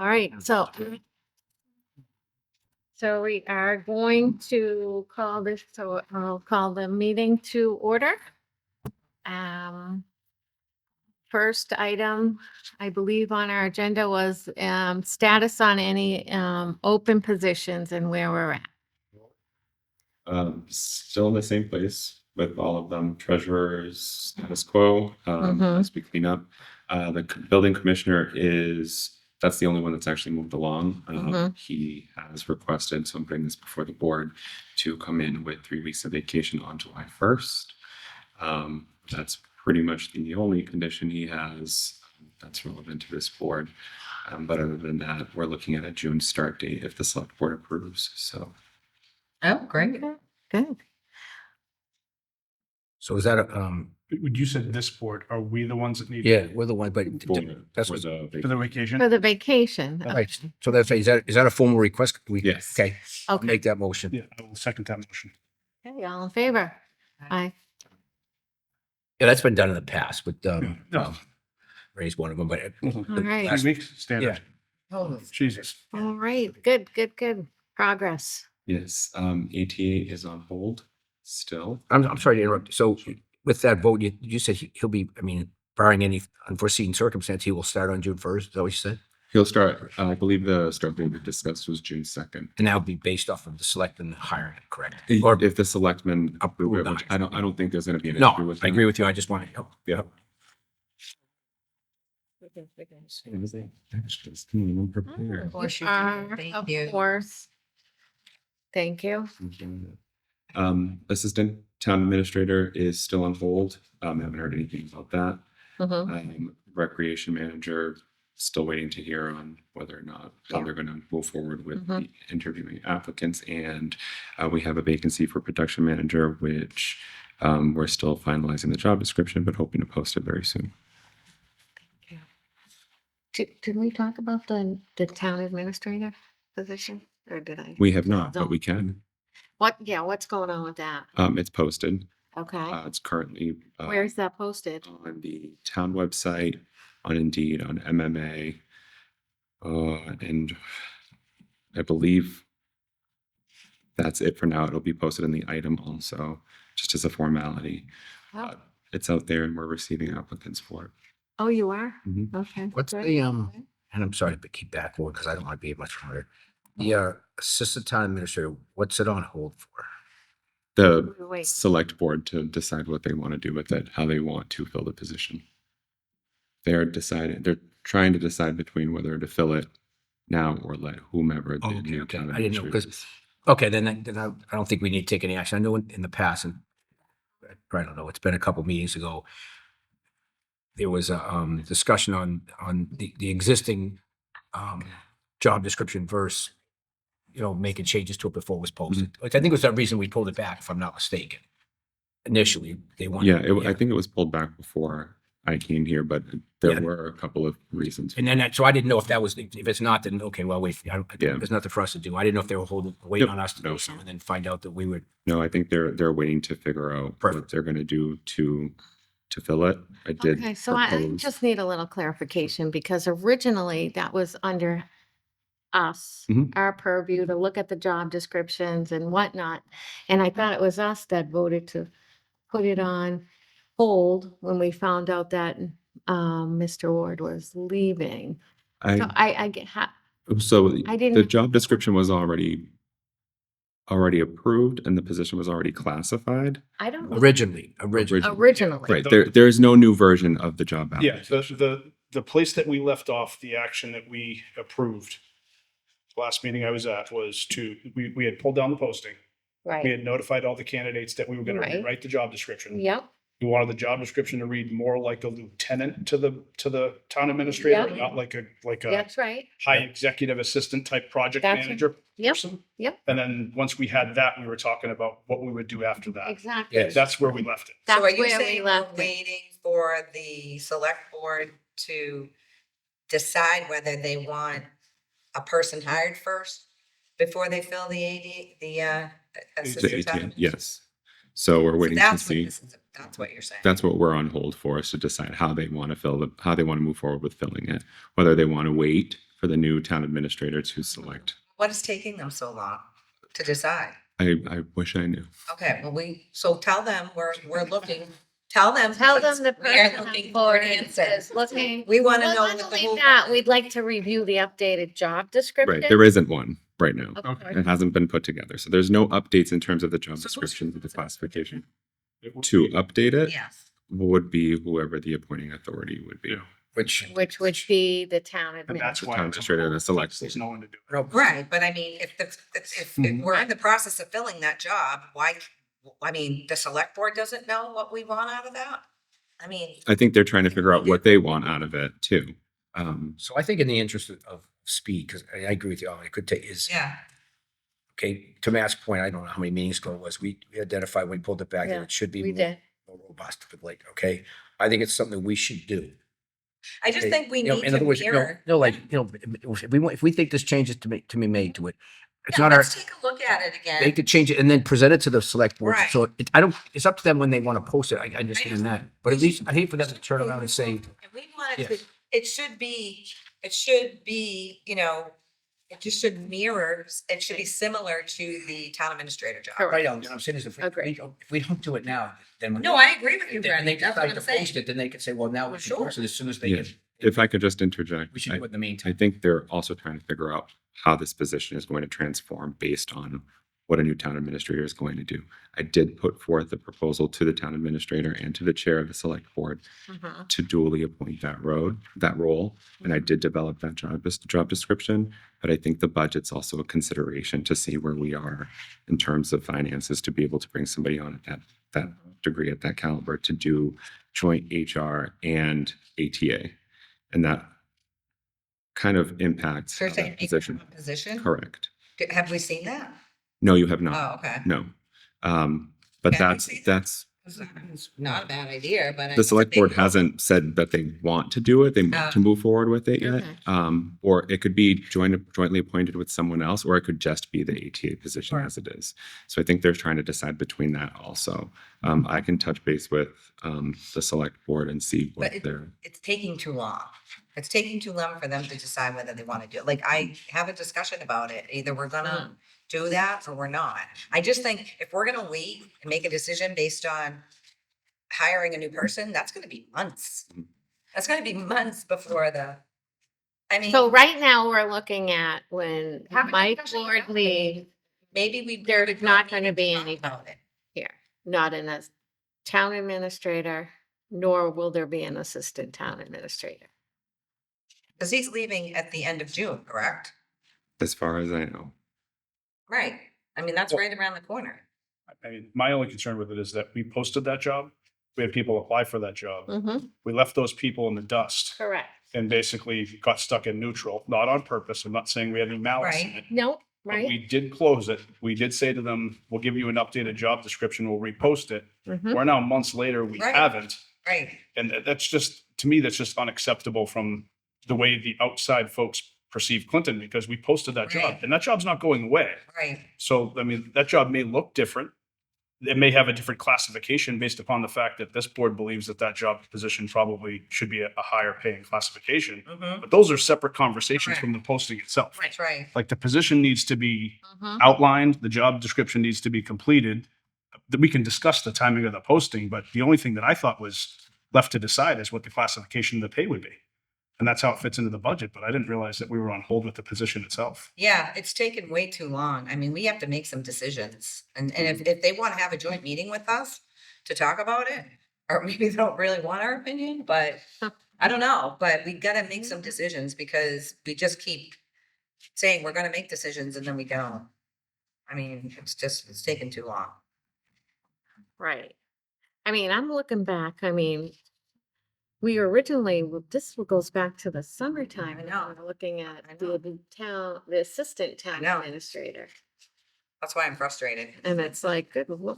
All right, so we are going to call this, so I'll call the meeting to order. First item, I believe on our agenda was status on any open positions and where we're at. Still in the same place with all of them. Treasurer's status quo, as we clean up. Building commissioner that's the only one that's actually moved along. He has requested, so I'm bringing this before the board, to come in with 3 weeks of vacation on July 1st. That's pretty much the only condition he has that's relevant to this board. But other than that, we're looking at a June start date if the select board approves. So. Oh, great. Okay, good. So is that You said this board, are we the ones that need? yeah, we're the one, but that's For what, For the vacation? For the vacation. right. So that's, is that a formal request? Yes. Okay. I'll Okay. make that motion. Yeah, I will second that motion. Okay, all in favor? Aye. Yeah, that's been done in the past, but No. Ray's one of them, but All right, 3 weeks, standard. Oh, Jesus. all right, good. Progress. Yes, ATA is on hold still. I'm sorry to interrupt. So with that vote, you said he'll be, I mean, barring any unforeseen circumstance, he will start on June 1st. Is that what you said? He'll start, I believe the start date we discussed was June 2nd. And that would be based off of the select and hiring, correct? Or Or if the selectmen approve it, No. which I don't think there's going to be an no, issue with I agree with you. I just want to, Yeah. Of course you do. Thank you. Of course. Thank you. Assistant town administrator is still on hold. Haven't heard anything about that. Recreation manager, still waiting to hear on whether or not how they're going to move forward with the interviewing applicants. And we have a vacancy for production manager, which we're still finalizing the job description, but hoping to post it very soon. Did we talk about the town administrator position, or did I? We have not, but we can. What's going on with that? It's posted. Okay, It's currently where's that posted? on the town website, on Indeed, on MMA, and I believe that's it for now. It'll be posted in the item also, just as a formality. Oh. It's out there, and we're receiving applicants for it. Oh, you are? Mhm. Okay. what's good. the, and I'm sorry to keep back forward because I don't want to be much further. The assistant town administrator, what's it on hold for? The Wait. select board to decide what they want to do with it, how they want to fill the position. They're trying to decide between whether to fill it now or let whomever the Okay, new okay. town I didn't know, administrator 'cause- is. Okay, then I don't think we need to take any action. I know in the past, and I don't know, it's been a couple meetings ago, there was a discussion on the existing job description versus, making changes to it before it was posted. Which I think was the reason we pulled it back, if I'm not mistaken. Initially, they wanted. Yeah, I think it was pulled back before I came here, but there Yeah. were a couple of reasons. And then, so I didn't know if that was, if it's not, then okay, well, wait, Yeah. there's nothing for us to do. I didn't know if they were waiting Yep. on us to No. do something and then find out that we would. No, I think they're waiting to figure out what Perfect. they're going to do to fill it. I did. Okay, so I propose- just need a little clarification because originally that was under us, Mhm. our purview to look at the job descriptions and whatnot. And I thought it was us that voted to put it on hold when we found out that Mr. Ward was leaving. So I I get, so I the didn't- job description was already approved and the position was already classified. I don't, Originally. originally. Right. There is no new version of the job Yeah, application. the place that we left off, the action that we approved, last meeting I was at was we had pulled down the posting. We Right, had notified all the candidates that we were going Right. to rewrite the job description. yep, We wanted the job description to read more like a lieutenant to the town administrator, Yeah. not like a that's right. high executive assistant type project That's- manager Yep, person. yep. And then once we had that, we were talking about what we would do after that. Exactly. Yes. That's where we left it. That's So are you where we saying we're left it. waiting for the select board to decide whether they want a person hired first before they fill the The assistant town 18th, yes. So we're So waiting to that's what see. this is, that's what you're saying. That's what we're on hold for, is to decide how they want to move forward with filling it. Whether they want to wait for the new town administrator to select. What is taking them so long to decide? I wish I knew. Okay, well, so tell them we're looking, tell them. Tell them the we are person looking for for answers. is looking. We want to Well, know not what the only whole. that, we'd like to review the updated job description. Right, there isn't one right now. Of Okay. course. It hasn't been put together, so there's no updates in terms of the job description of the classification. To update it Yes. would be whoever the appointing authority would be. Yeah. Which, Which would be the town And that's administrator. why. Town administrator and a select There's board. no one to do it. no, Right, but I mean, if we're in the process of filling that job, why, I mean, the select board doesn't know what we want out of that? I mean, I think they're trying to figure out what they want out of it too. so I think in the interest of speed, because I agree with you, all it could take is, yeah, okay, to Matt's point, I don't know how many meetings ago it was, we identified when we pulled it back, that Yeah, it should be We more did. more robust, but like, okay, I think it's something we should do. I just Okay, think we you know, need in to other words, mirror. no, like, if we think this changes to be made to it, it's Yeah, not our, let's take a look at it they again. could change it and then present it to the select board. Right. So I don't, it's up to them when they want to post it. I understand that. But at least I hate for them to turn around and say, And we wanted Yeah. to, it should be, you know, it just should mirror, it should be similar to the town administrator job. Correct. right on, what I'm saying is if Agree. we don't do it now, then. when No, they- I agree with you, And they Brandy, that's what decide I'm to saying. post it, then they could say, well, now we should Sure. post it as soon as they Yeah. get. If I could just interject, We should I, do it in the I meantime. think they're also trying to figure out how this position is going to transform based on what a new town administrator is going to do. I did put forth a proposal to the town administrator and to the chair of the select board Mhm. to duly appoint that role. And I did develop that job description, but I think the budget's also a consideration to see where we are in terms of finances to be able to bring somebody on at that degree, at that caliber, to do joint HR and ATA. And that kind of impacts So you're how saying that position. position? Correct. Have we seen that? No, you have not. Oh, okay. No. But Can we that's, see that? that's, It's not a bad idea, but. the select board hasn't said that they want to do it. They want to move forward with it yet. Okay. Or it could be jointly appointed with someone else, or it could just be the ATA position Sure. as it is. So I think they're trying to decide between that also. I can touch base with the select board and see what But it- they're. It's taking too long. It's taking too long for them to decide whether they want to do it. Like, I have a discussion about it. Either we're gonna do that or we're not. I just think if we're gonna wait and make a decision based on hiring a new person, that's gonna be months. That's gonna be months before I mean. So right now, we're looking at when have a Mike discussion Lord about it. leaves Maybe we. there's have a not meeting gonna be to talk any- About it. here, not in a town administrator, nor will there be an assistant town administrator. Cause he's leaving at the end of June, correct? As far as I know. Right. I mean, that's Well- right around the corner. I mean, my only concern with it is that we posted that job. We had people apply for that job. Mm-hmm. We left those people in the dust Correct. and basically got stuck in neutral, not on purpose. I'm not saying we had any malice in Right. it. No, But right? we did close it. We did say to them, we'll give you an updated job description. We'll repost it. Mhm. We're now months later, we Right. haven't. Right. And that's just, to me, that's just unacceptable from the way the outside folks perceive Clinton, because we posted that job Right. and that job's not going away. Right. So, I mean, that job may look different. It may have a different classification based upon the fact that this board believes that that job position probably should be a higher paying classification. Mm-hmm. But those are separate conversations Correct. from the posting itself. That's right. Like the position needs to be Mhm. outlined, the job description needs to be completed. That we can discuss the timing of the posting, but the only thing that I thought was left to decide is what the classification of the pay would be. And that's how it fits into the budget, but I didn't realize that we were on hold with the position itself. Yeah, it's taken way too long. I mean, we have to make some decisions. And if they want to have a joint meeting with us to talk about it, or maybe they don't really want our opinion, but I don't know, but we gotta make some decisions because we just keep saying we're gonna make decisions and then we don't. I mean, it's taken too long. Right. I mean, I'm looking back, I mean, we originally, this goes back to the summertime. I when know. we were looking at I know. the assistant town know. administrator. That's why I'm frustrated. And it's like, good, Lord.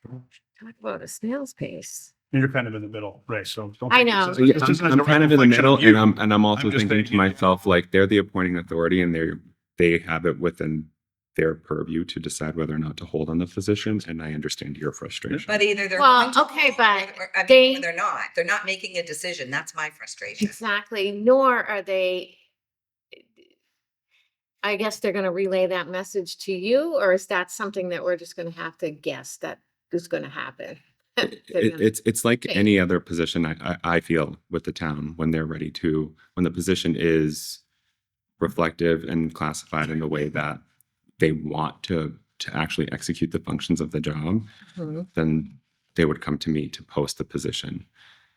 Talk about a snail's pace. You're kind of in the middle, right? So don't. I think know. this So is- yeah, this isn't I'm a kind of in the reflection middle, of you. and I'm also I'm just thinking to saying- myself, like, they're the appointing authority, and they have it within their purview to decide whether or not to hold on the position, and I understand your frustration. But either they're. Well, going to okay, but I mean, they- or they're not. They're not making a decision. That's my frustration. Exactly, nor are they I guess they're gonna relay that message to you, or is that something that we're just gonna have to guess that is gonna happen? They're gonna- It's like change. any other position I feel with the town when they're ready to, when the position is reflective and classified in a way that they want to actually execute the functions of the job, Mhm. then they would come to me to post the position.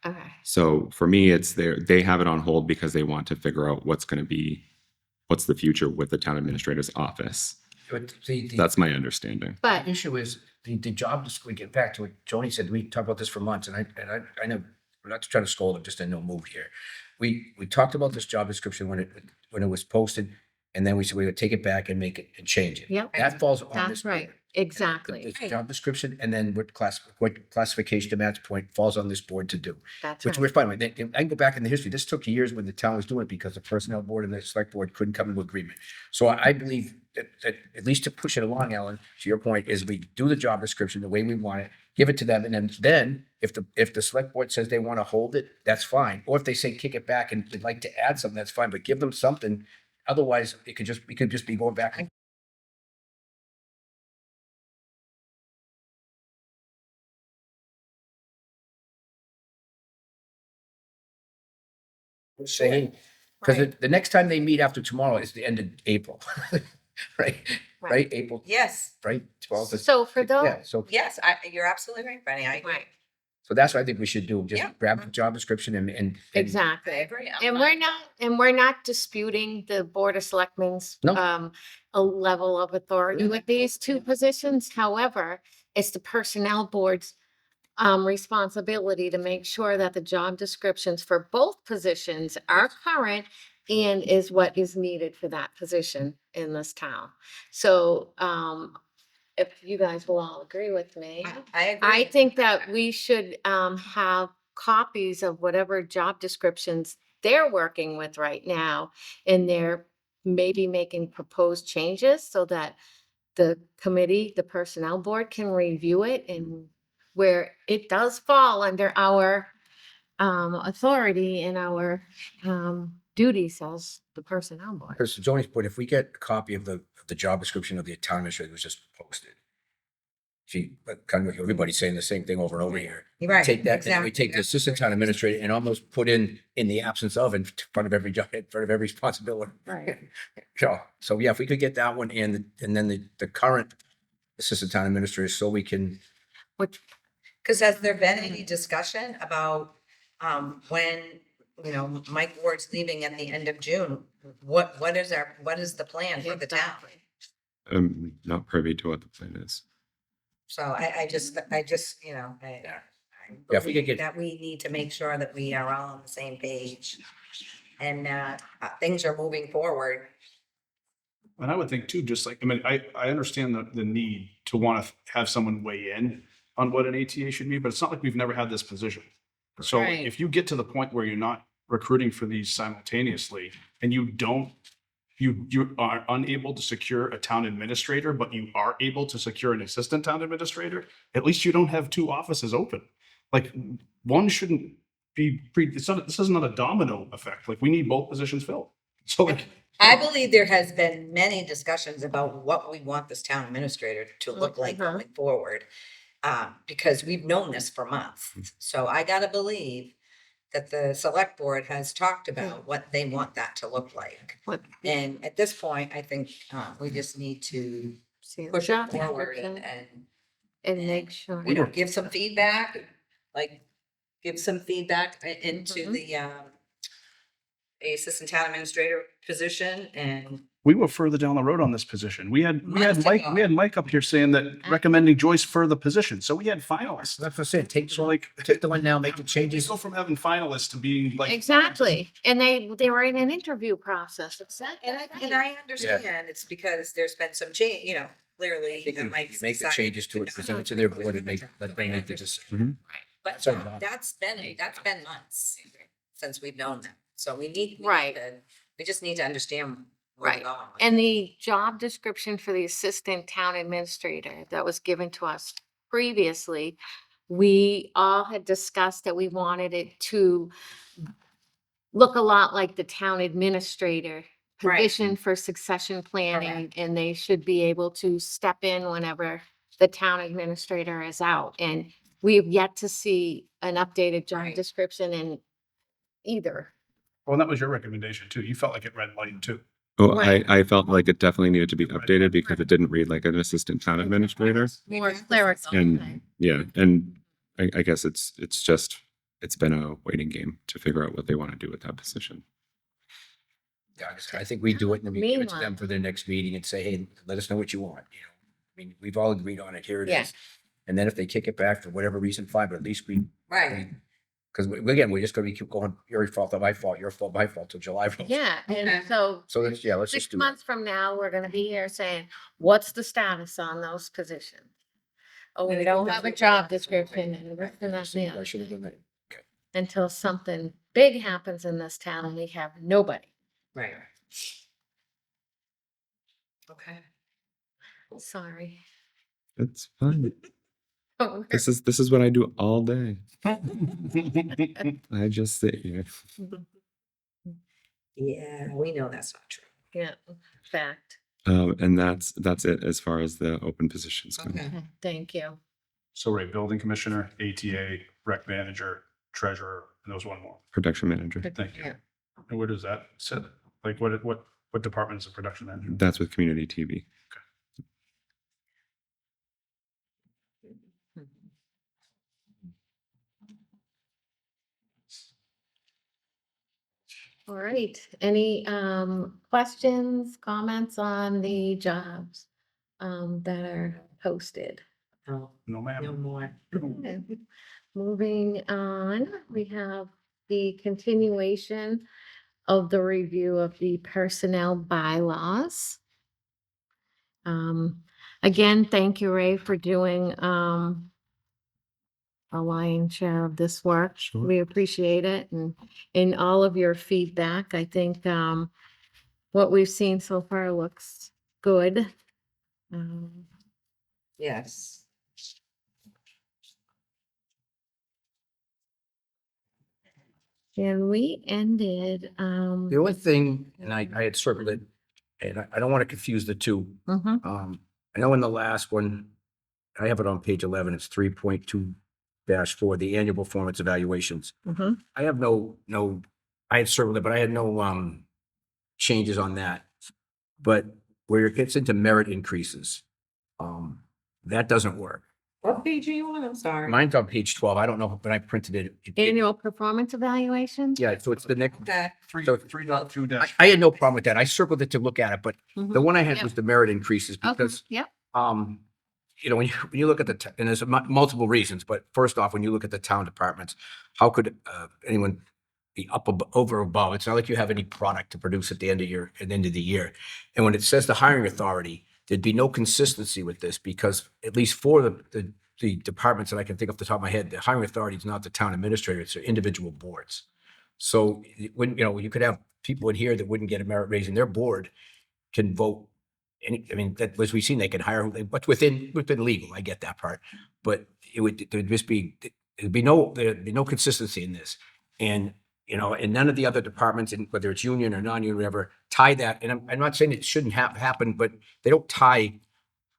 Okay, So for me, it's they have it on hold because they want to figure out what's the future with the town administrator's office. But That's my understanding. but the issue is the job, we get back to what Joni said, we talked about this for months, and I know, we're not trying to scold him, just in no mood here. We talked about this job description when it was posted, and then we said we would take it back and make it and change it. Yep. That falls on that's this. right, board. exactly, The job description, and then what classification to Matt's point falls on this board to do, that's which right. we're fine with. I can go back in the history. This took years when the town was doing it because the personnel board and the select board couldn't come into agreement. So I believe that at least to push it along, Ellen, to your point, is we do the job description the way we want it, give it to them, and then if the select board says they want to hold it, that's fine. Or if they say kick it back and they'd like to add something, that's fine, but give them something. Otherwise, we could just be going back. Saying, because Right. the next time they meet after tomorrow is the end of April, right? Right, April, Yes, right? 12th. So for those, Yeah, so yes, you're absolutely right, Benny. I agree. right, so that's what I think we should do. Just Yeah. grab the job description and I exactly. agree. And we're not disputing the Board of Selectmen's No. a level of authority with these two positions. However, it's the Personnel Board's responsibility to make sure that the job descriptions for both positions are current and is what is needed for that position in this town. So if you guys will all agree with me. I agree. I think that we should have copies of whatever job descriptions they're working with right now. And they're maybe making proposed changes so that the committee, the personnel board can review it and where it does fall under our authority and our duties as the personnel board. because to Joni's point, if we get a copy of the job description of the town administrator that was just posted. But kind of everybody's saying the same thing over and over here. You're right. Take that, and then we exactly. take the assistant town administrator and almost put in the absence of in front of every job, in front of every responsibility. Right. So yeah, if we could get that one and then the current assistant town administrator, so we can, Which, Because has there been any discussion about when, Mike Ward's leaving at the end of June? What is the plan for the town? exactly. I'm not privy to what the plan is. So I just, I Yeah, if we could believe get- that we need to make sure that we are all on the same page. And things are moving forward. And I would think too, just like, I mean, I understand the need to want to have someone weigh in on what an ATA should be, but it's not like we've never had this position. So Right. if you get to the point where you're not recruiting for these simultaneously and you are unable to secure a town administrator, but you are able to secure an assistant town administrator, at least you don't have two offices open. Like one shouldn't be this is not a domino effect. Like we need both positions filled. So like, I believe there has been many discussions about what we want this town administrator to look like Mhm. going forward. Because we've known this for months. So I gotta believe that the select board has talked about what they want that to look like. What, And at this point, I think we just need to see the push job it forward description and make sure. give some feedback, give some feedback into Mhm. the assistant town administrator position and we were further down the road on this position. We had Months Mike, ago. we had Mike up here saying that recommending Joyce for the position. So we had finalists. that's what I said, take like, the one now, make the We changes. go from having finalists to being like. Exactly. And they were in an interview process. And I understand it's because there's been some change, clearly. You can Mike's make the decided changes to it, present it to their board and let them make the decision. But That's our job. that's been months since we've known that. So Right. We just need to understand where Right. we're going. And the job description for the assistant town administrator that was given to us previously, we all had discussed that we wanted it to look a lot like the town administrator Right. position for succession planning, and they should be able to step in whenever the town administrator is out. And we've yet to see an updated job Right. description in either. Well, that was your recommendation too. You felt like it read light too. Well, Right. I felt like it definitely needed to be updated because it didn't read like an assistant town administrator. More clerical. And yeah, and I guess it's been a waiting game to figure out what they want to do with that position. Yeah, I think we do it and then we give it to Meanwhile- them for their next meeting and say, hey, let us know what you want, you know? I mean, we've all agreed on it, here it Yeah. is. And then if they kick it back for whatever reason, fine, but at least Right. because again, we're just gonna keep going, your fault, my fault, your fault, my fault till July rolls. Yeah, Okay. and so So let's just 6 do it. months from now, we're gonna be here saying, what's the status on those positions? Oh, we don't have a job description and this and that and the I other, should have done that. until something big happens in this town and we have nobody. Right. Okay. Sorry. It's fine. This is what I do all day. I just sit here. Yeah, we know that's not true. Yeah, fact. And that's it as far as the open positions go. Okay. Okay, thank you. So Ray, building commissioner, ATA, rec manager, treasurer, and there was one more. Production manager. Thank you. Yeah. And where does that sit? Like what department is the production manager? That's with community TV. All right, any questions, comments on the jobs that are posted? No, No, no ma'am. more. Okay. Moving on, we have the continuation of the review of the personnel bylaws. Again, thank you, Ray, for doing a lion's share of this work. Sure. We appreciate it, and in all of your feedback. I think what we've seen so far looks good. Yes. And we ended, The only thing, and I had circled it, and I don't want to confuse the two. mhm, I know in the last one, I have it on page 11, it's 3.2-4, the annual performance evaluations. mhm. I have I had circled it, but I had no changes on that. But where it gets into merit increases, that doesn't work. What page are you on? I'm sorry. Mine's on page 12. I don't know, but I printed it. Annual performance evaluation? Yeah, so it's the next, Okay. So- 3.2 I had no problem with that. I circled it to look at it, but the Mhm. one I had Yep. was the merit increases Okay, because yep, you know, when you look at and there's multiple reasons, but first off, when you look at the town departments, how could anyone be over above? It's not like you have any product to produce at the end of the year. And when it says the hiring authority, there'd be no consistency with this because at least for the departments that I can think off the top of my head, the hiring authority is not the town administrator, it's their individual boards. So when, you know, you could have people in here that wouldn't get a merit raise and their board can vote. I mean, that as we've seen, they can hire, but within legal, I get that part. But there'd be no consistency in this. And, you know, and none of the other departments, and whether it's union or non-union, whatever, tie that. And I'm not saying it shouldn't happen, but they don't tie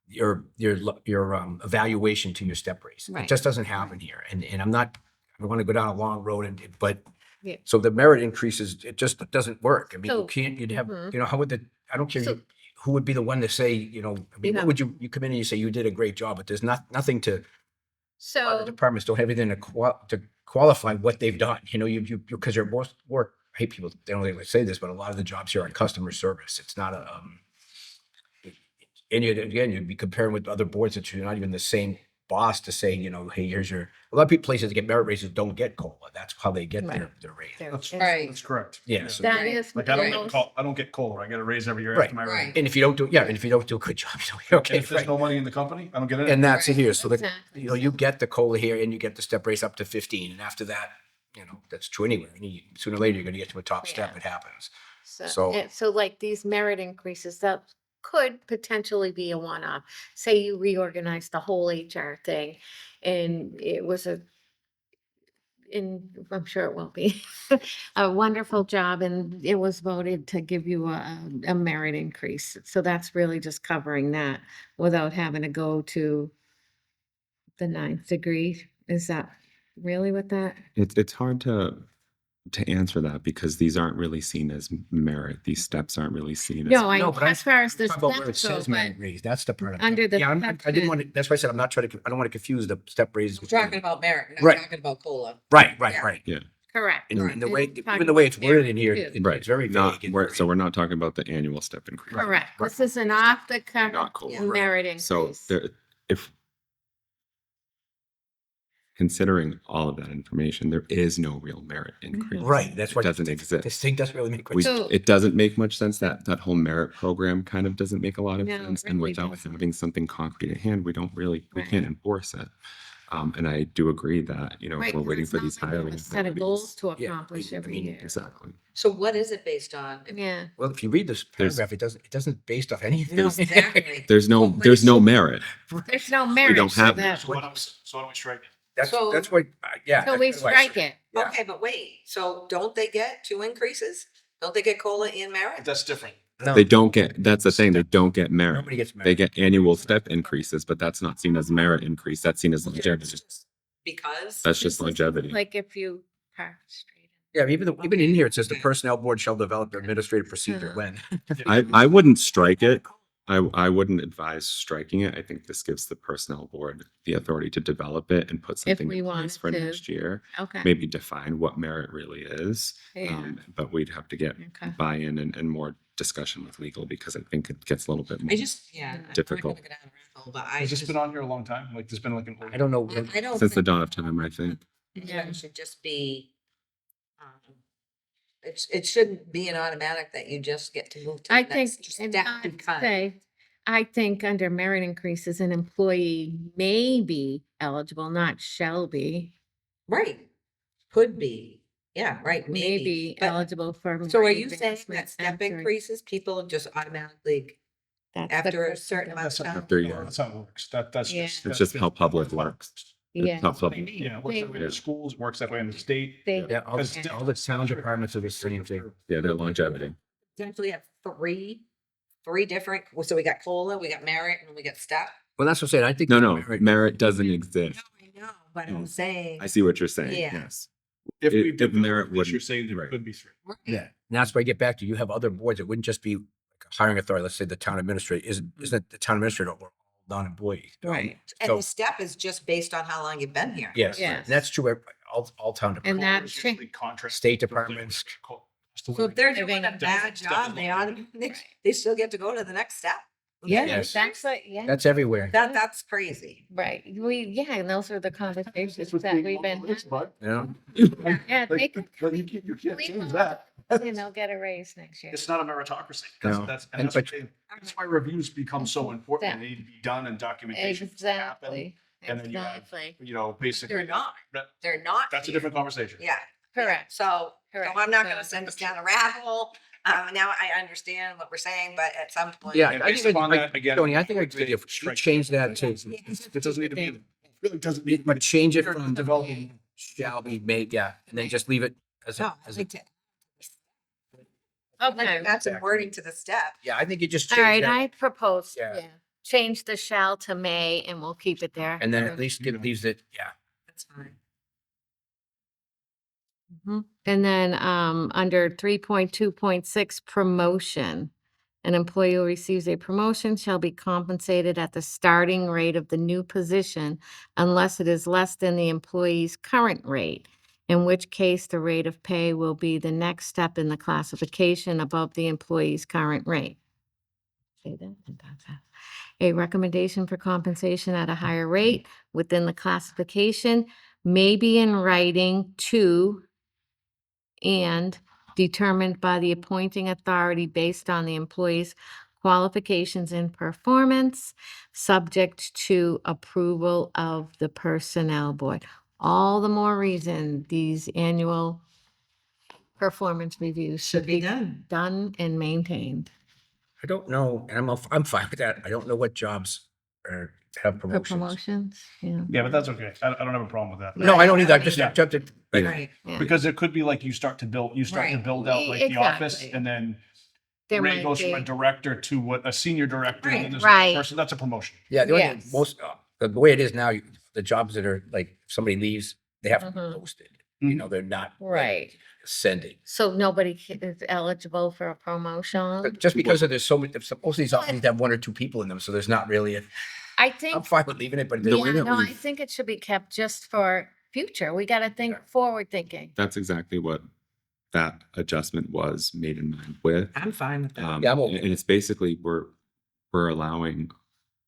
your evaluation to your step raise. Right. It just doesn't happen here. And I don't want to go down a long road but Yeah. so the merit increases, it just doesn't work. I mean, So- you'd have, Mhm. you know, how would I don't care So- who would be the one to say, you know, I mean, You what have- would you come in and you say you did a great job, but there's nothing to, other so, departments don't have anything to qualify what they've done. You know, because your most work, I hate people, they don't really say this, but a lot of the jobs here are in customer service. It's not and you'd be comparing with other boards that you're not even the same boss to say, you know, hey, here's a lot of places that get merit raises don't get COLA. That's how they get Right. their raise. there- That's it's- Right. That's correct. Yeah, so- that Right. is. Like I don't the get most- I don't get COLA. I get a raise every year Right. after my Right. raise. And if you don't do a good job, you know, you're okay. And if there's right? no money in the company, I don't get it. And that's it Right. here. So Exactly. you know, you get the COLA here and you get the step raise up to 15. And after that, you know, that's true anywhere. And sooner or later, you're going to get to a top step. Yeah. It happens. So, So- and so like these merit increases, that could potentially be a one-off. Say you reorganize the whole HR thing and it was and I'm sure it will be, a wonderful job, and it was voted to give you a merit increase. So that's really just covering that without having to go to the ninth degree. Is that really what that? It's hard to answer that because these aren't really seen as merit. These steps aren't really seen as. No, No, but as far as the Talking about where it steps go, says merit but raise, that's the part. under the Yeah, I didn't want section- to, that's why I said I'm not trying to, I don't want to confuse the step raises. We're talking about merit, we're Right. not talking about COLA. Right, Yeah. right. correct. And the way, It's even the way it's talking worded in here, merit, Right. it's very Not, vague. so we're not talking about the annual step increase. Correct. Right. This is an off the cuff Not COLA, Yeah. right. merit increase. So there, if considering all of that information, there is no real merit increase. Right, that's It what. doesn't exist. This thing doesn't really make much We, sense. So- it doesn't make much sense that whole merit program kind of doesn't make a lot of No, it sense. And really without doesn't. having something concrete at hand, we Right. can't enforce it. And I do agree that, Right, we're waiting it's for not these like we have hiring. a set of goals to Yeah, accomplish I every mean, year. Exactly. So what is it based on? Yeah. Well, if you read this There's- paragraph, it doesn't based off anything. No, exactly. There's Well, no, but there's it no should- merit. There's no merit. don't so have that- So why don't we strike it? That's So- what, yeah. So we that's why I strike said- it. Yeah. Okay, but wait, so don't they get 2 increases? Don't they get COLA and merit? That's different. No, They don't get, that's the thing, they don't get merit. nobody gets They married. get annual step increases, but that's not seen as merit increase. That's seen as longevity. Because? That's just longevity. Like if you park straight. Yeah, even in here, it says the personnel board shall develop administrative procedure Uh-huh. when. I wouldn't strike it. I wouldn't advise striking it. I think this gives the personnel board the authority to develop it and put something we in place wanted for to. next year. Okay. Maybe define what merit really is. Yeah. But we'd have to get Okay. buy-in and more discussion with legal because I think it gets a little bit more. I just, yeah. I'm not Difficult. gonna go down a rabbit hole, But I Has this just, been on here a long time? Like, there's been like an. I don't know. I don't. Since the think dawn of time, I think. Yeah. It should just be, it shouldn't be an automatic that you just get to move to I the think, next and step I'd and cut. say, I think under merit increases, an employee may be eligible, not shall be, Right, could be, yeah, right, may maybe. be But- eligible for. So are merit you saying advancement that step after- increases, people just automatically, that's the after a question certain that- amount of That's not, time? After a year. that's how it works. That's Yeah. just. It's just how public works. It's Yeah. how public- Yeah, it works that way in Yeah. the schools, works that way in the state. They, Yeah, all Because- the town departments are the same thing. Yeah, their longevity. Potentially have three different, so we got COLA, we got merit, and we got step. Well, that's what I'm saying. I think. No, merit- merit doesn't No, exist. I know, but I'm Mm. saying. I see what you're saying. Yeah. Yes. If we If develop merit this, you're wouldn't- saying there right. could be 3. Right. Yeah, and that's why I get back to, you have other boards. It wouldn't just be like a hiring authority. Let's say the town administrator, isn't the town administrator or non-employee? Right. And So- the step is just based on how long you've been here. Yes, Yes. and that's true. All town And departments. that Contracts, usually contracts. State departments. So if they're doing Living a bad step job, is they long. automatically, they still get to go to the next step. yeah, Yes. that's what, yeah, That's everywhere. That's crazy. right. Yeah, and those are the conversations that we've been, You know? yeah, they could, You can't Leave change them. that. and they'll get a raise next year. It's not a meritocracy. No. That's And that's why reviews become so important. That- They need to be done and documentation. needs to happen. Exactly, And then you have- exactly, You know, basically. They're not. That- They're not. That's a here. different conversation. Yeah. correct. So Correct. I'm not gonna So- send us down a rabbit hole. Now I understand what we're saying, but at some point. Yeah, And I based think, upon that, again, Tony, I think I agree. If we strike- change that to, It doesn't need to be, it really doesn't need. but change it You're from developing. shall be made, yeah, and then just leave it as No, a, I'd like to, Okay, that's a wording to the step. yeah, I think you just all change right, that. I propose, Yeah. yeah, change the shall to may, and we'll keep it there. And then at least it leaves it, yeah. That's fine. Mhm. And then, under 3.2.6, promotion. An employee who receives a promotion shall be compensated at the starting rate of the new position unless it is less than the employee's current rate, in which case the rate of pay will be the next step in the classification above the employee's current rate. Say that and that's that. A recommendation for compensation at a higher rate within the classification may be in writing to and determined by the appointing authority based on the employee's qualifications and performance, subject to approval of the personnel board. All the more reason these annual performance reviews should be done and maintained. I don't know, and I'm fine with that. I don't know what jobs or have For promotions. promotions, yeah. Yeah, but that's okay. I don't have a problem with that. No, I don't either. I Right, just yeah. jumped it. Like, Right. Yeah. Because it could be like you start to build Right. out like the office Exactly. and then There Ray might goes from a be, director to what a senior director. And then Right. there's another Right. person. That's a promotion. yeah, the only Yes. most, the way it is now, the jobs that are like, if somebody leaves, they have to be Mhm. posted. You Mhm. know, they're not like, right. ascending. So nobody is eligible for a promotion? But just because there's so many, most of these offices have one or two people in them, so there's not really a, I I'm think, fine with leaving it, but The there's, way yeah, that no, I we've- think it should be kept just for future. We gotta think forward thinking. That's exactly what that adjustment was made in mind with. I'm fine with that. Yeah, I'm okay. And it's basically we're allowing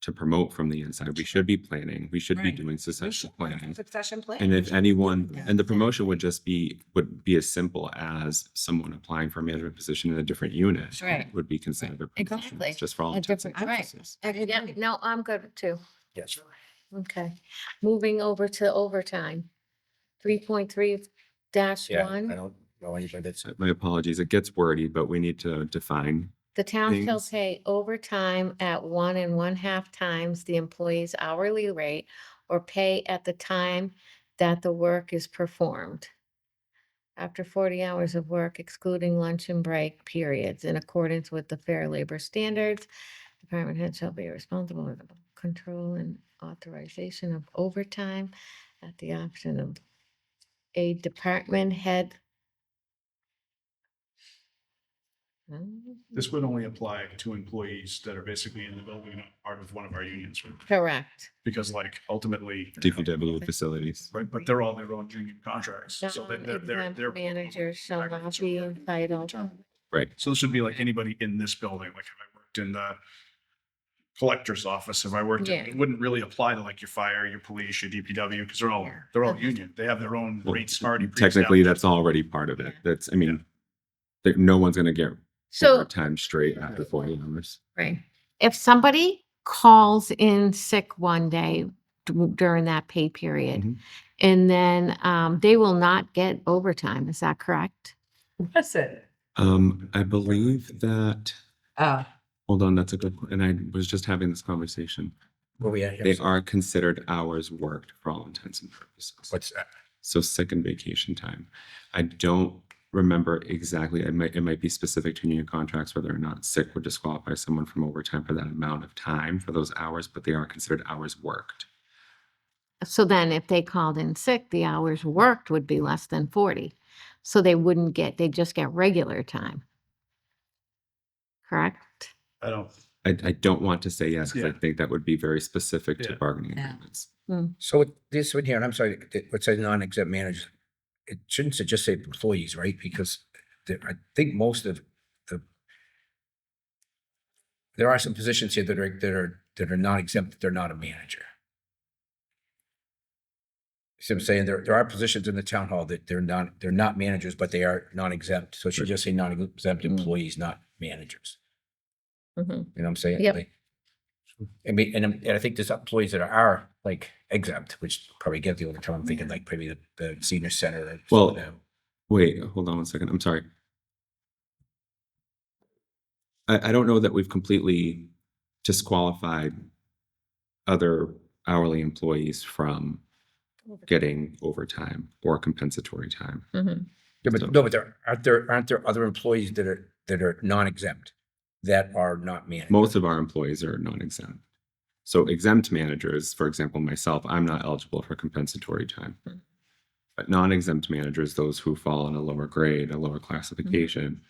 to promote from the inside. We should be planning. We should be Right. doing succession planning. Succession plan. And if anyone, Yeah. and the promotion would be as simple as someone applying for a management position in a different unit. Right. Would be considered a promotion, Exactly. just for all A intents and different- right. purposes. Yeah, no, I'm good too. yes. Okay. Moving over to overtime. 3.3 dash Yeah, I one. don't know anybody that's, My apologies, it gets wordy, but we need to define. The town shall things. pay overtime at 1.5 times the employee's hourly rate or pay at the time that the work is performed. After 40 hours of work excluding lunch and break periods in accordance with the Fair Labor Standards, department head shall be responsible for the control and authorization of overtime at the option of a department head. This would only apply to employees that are basically in the building, not part of one of our unions, right? Correct. Because like ultimately, DPW facilities. right, but they're all their own union contracts. So Non-exempt they're. managers shall not be entitled. Right. So this would be like anybody in this building, like if I worked in the collector's office, if I worked, Yeah. it wouldn't really apply to like your fire, your police, your DPW, because they're all Yeah. union. They have their own Well, rates already. Technically, pre-established. that's already part of it. Yeah. That's, I mean, no one's gonna get So, overtime straight after 40 hours. right, if somebody calls in sick one day during that pay period, Mhm. and then they will not get overtime, is that correct? That's it. I believe that, Uh, hold on, that's a good, and I was just having this conversation. where we at? They are considered hours worked for all intents and purposes. What's that? So sick and vacation time. I don't remember exactly, it might be specific to union contracts whether or not sick would disqualify someone from overtime for that amount of time for those hours, but they are considered hours worked. So then if they called in sick, the hours worked would be less than 40. So they wouldn't get, they'd just get regular time. Correct? I don't, I don't want to say yes, because I Yeah. think that would be very specific to Yeah. bargaining Yeah. agreements. So with this one here, and I'm sorry, what's a non-exempt manager? It shouldn't just say employees, right? Because I think most of there are some positions here that are non-exempt, that they're not a manager. See what I'm saying? There are positions in the town hall that they're not managers, but they are non-exempt. So it should just say non-exempt employees, not managers. Mhm. You know what I'm saying? Yep. Like, I mean, and I think there's employees that are like exempt, which probably get the overtime. I'm thinking like maybe the senior center. and some of Well, them. Wait, hold on one second. I'm sorry. I don't know that we've completely disqualified other hourly employees from getting overtime or compensatory time. Mhm. Yeah, but So- no, but aren't there other employees that are non-exempt that are not managers? Most of our employees are non-exempt. So exempt managers, for example, myself, I'm not eligible for compensatory time. Mhm. But non-exempt managers, those who fall in a lower grade, a lower classification,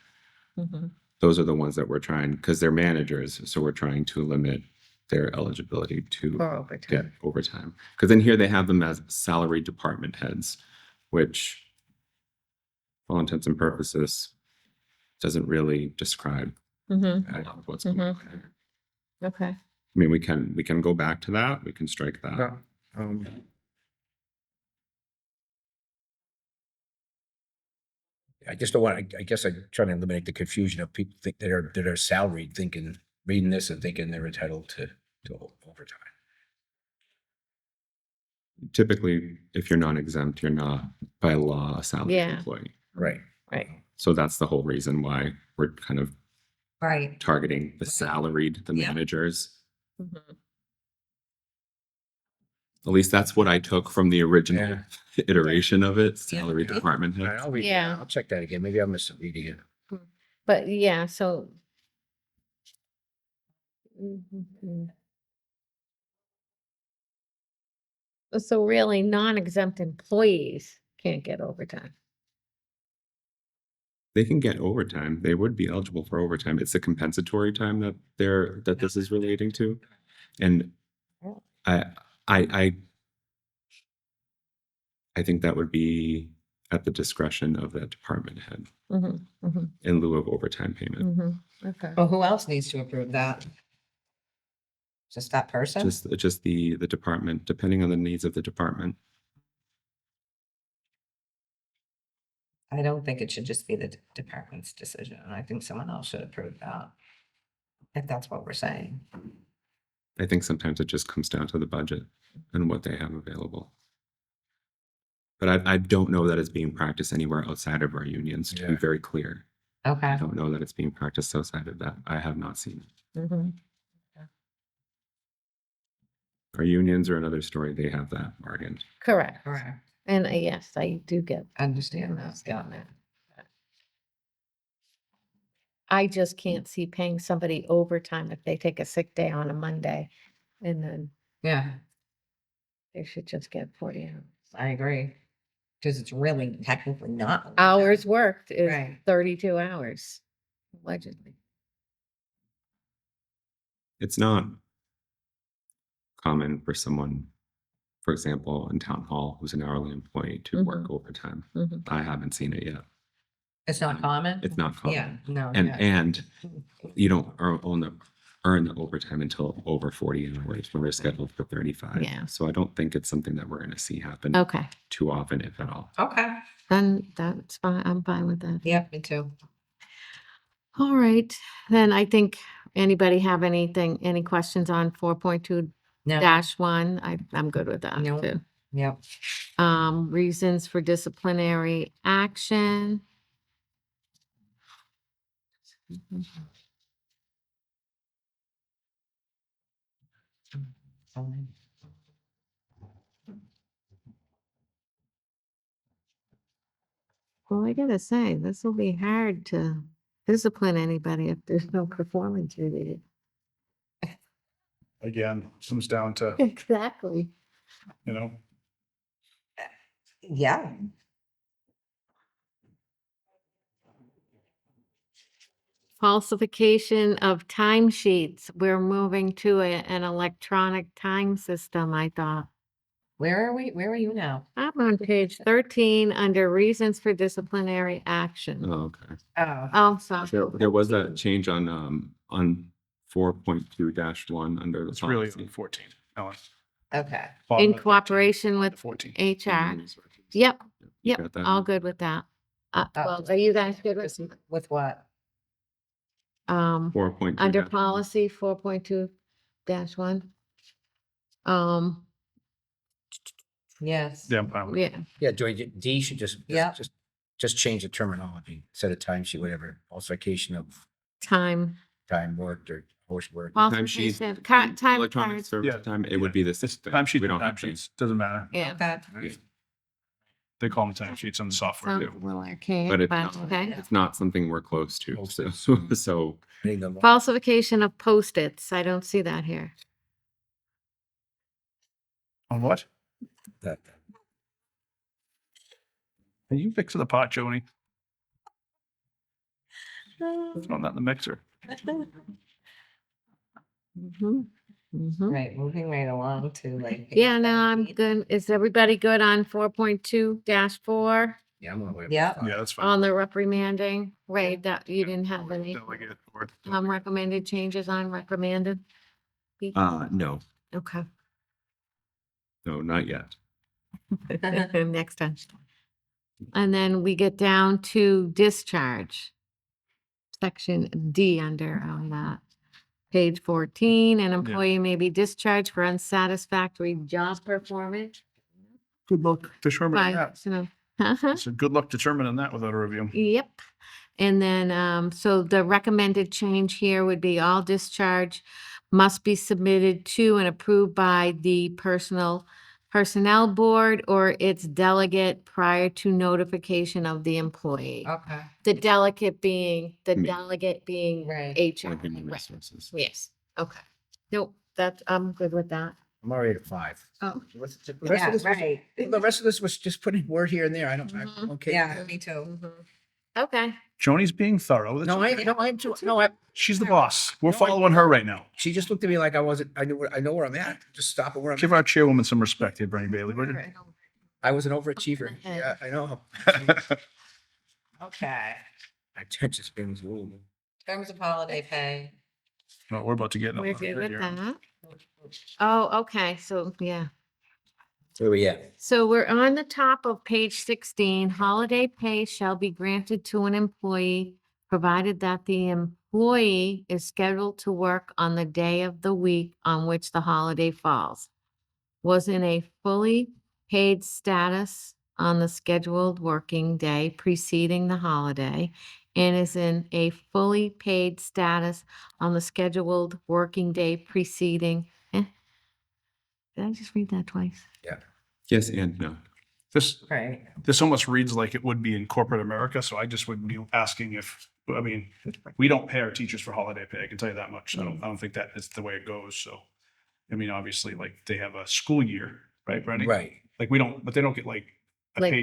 Mhm. those are the ones that we're trying, because they're managers, so we're trying to limit their eligibility to For overtime. get overtime. Because in here they have them as salaried department heads, which, for all intents and purposes, doesn't really describe Mhm. a lot of what's going on there. Okay. I mean, we can go back to that. We can strike that. No, I just don't want, I guess I'm trying to eliminate the confusion of people that are salaried thinking, reading this and thinking they're entitled to overtime. Typically, if you're non-exempt, you're not by law a salaried Yeah. employee. Right. Right. So that's the whole reason why we're kind of right. targeting the salaried, the Yeah. managers. Mhm. At least that's what I took from the original Yeah. iteration of it, salary Yeah. department All right, head. I'll read, Yeah. I'll check that again. Maybe I missed reading it. But yeah, so. Mhm. So really, non-exempt employees can't get overtime. They can get overtime. They would be eligible for overtime. It's the compensatory time that this is relating to. And I, I, I think that would be at the discretion of the department head Mhm, mhm, in lieu of overtime payment. mhm. Okay. Well, who else needs to approve that? Just that person? Just the department, depending on the needs of the department. I don't think it should just be the department's decision. I think someone else should approve that. If that's what we're saying. I think sometimes it just comes down to the budget and what they have available. But I don't know that it's being practiced anywhere outside of our unions, to be Yeah. very clear. Okay. I don't know that it's being practiced outside of that. I have not seen it. Mhm. Our unions are another story. They have that bargained. Correct. Correct. And yes, I do get Understand that. that. on that. I just can't see paying somebody overtime if they take a sick day on a Monday. And then Yeah, they should just get 40 hours. I agree. Because it's really technically not. Hours worked is Right. 32 hours, allegedly. It's not common for someone, for example, in town hall, who's an hourly employee to work overtime. Mhm. I haven't seen it yet. It's not common? It's not common. Yeah, no. And you don't earn the overtime until over 40 hours when they're scheduled for 35. Yeah. So I don't think it's something that we're going to see happen Okay, too often, if at all. Okay. then that's fine. I'm fine with that. Yeah, me too. All right, then I think anybody have any questions on 4.2 No. -1? I'm good with that No. too. Yep. Reasons for disciplinary action. Fine. Well, I gotta say, this will be hard to discipline anybody if there's no performance review. Again, comes down to, Exactly. you know, Yeah. Falsification of timesheets. We're moving to an electronic time system, I thought. Where are we? Where are you now? I'm on page 13 under reasons for disciplinary action. Oh, okay. Oh. Oh, sorry. There was a change on 4.2-1 under the it's really policy. 14. Ellen. Okay. Bottom In of 13, cooperation bottom with of 14. HR. You Yep, got yep, that? all good with that. Oh. Well, are you guys good with, With what? 4.2. under policy 4.2-1? Yes. Yeah, I'm fine with it. Yeah, Yeah, Joy, D should Yeah. just change the terminology, instead of timesheet, whatever, falsification of time. time worked or hours worked. Timesheet, Falsification, time electronic cards. service Yeah. time, it would be the It's same thing. timesheet We and don't have to. timesheets, doesn't matter. Yeah. Okay. They call them timesheets on the software. Sounds a little archaic, But but it's not, okay. it's not something we're close to. Close So, to. so I think the law- Falsification of Post-its. I don't see that here. On what? that- Are you fixing the pot, Joni? Throw that in the mixer. Mhm, mhm. Right, moving right along to like. page Yeah, no, I'm 17. good. Is everybody good on 4.2-4 Yeah, I'm aware. Yeah. Yeah, that's fine. on the reprimanding? Right, that you didn't have any Delegate or- recommended changes on reprimanded? no, Okay. no, not yet. Next time. And then we get down to discharge. Section D under on that. Page 14, an employee may be discharged for unsatisfactory job performance. Good luck determining that. Uh-huh. So good luck determining that without a review. Yep. And then, so the recommended change here would be all discharge must be submitted to and approved by the personal personnel board or its delegate prior to notification of the employee. Okay. The delegate being, the Me. delegate being Right. HR. Or human Right. resources. Yes, okay. Nope, I'm good with that. I'm already at 5. Oh. The rest of Yeah, this was- right. The rest of this was just putting word here and there. I'm Mhm. okay. Yeah, me too. Okay, Joni's being thorough. That's No, okay. I'm too, no, She's the boss. We're No, I- following her right now. she just looked at me like I wasn't, I know where I'm at. Just stop it where I'm Give at. our chairwoman some respect here, Bernie Bailey. would you? I was an overachiever. ahead. Yeah, I know. Okay. My attention span was a little. Terms of holiday pay. No, we're about to get. we're good with that. Oh, okay, so, yeah. Where we at? So we're on the top of page 16. Holiday pay shall be granted to an employee provided that the employee is scheduled to work on the day of the week on which the holiday falls, was in a fully paid status on the scheduled working day preceding the holiday, and is in a fully paid status on the scheduled working day preceding. Did I just read that twice? Yes and no. This Right. this almost reads like it would be in corporate America. So I just would be asking if, I mean, we don't pay our teachers for holiday pay. I can tell you that much. I don't think that is the way it goes. So, I mean, obviously, like they have a school year, right, Brendan? Right. Like we don't, but they don't get like a Like-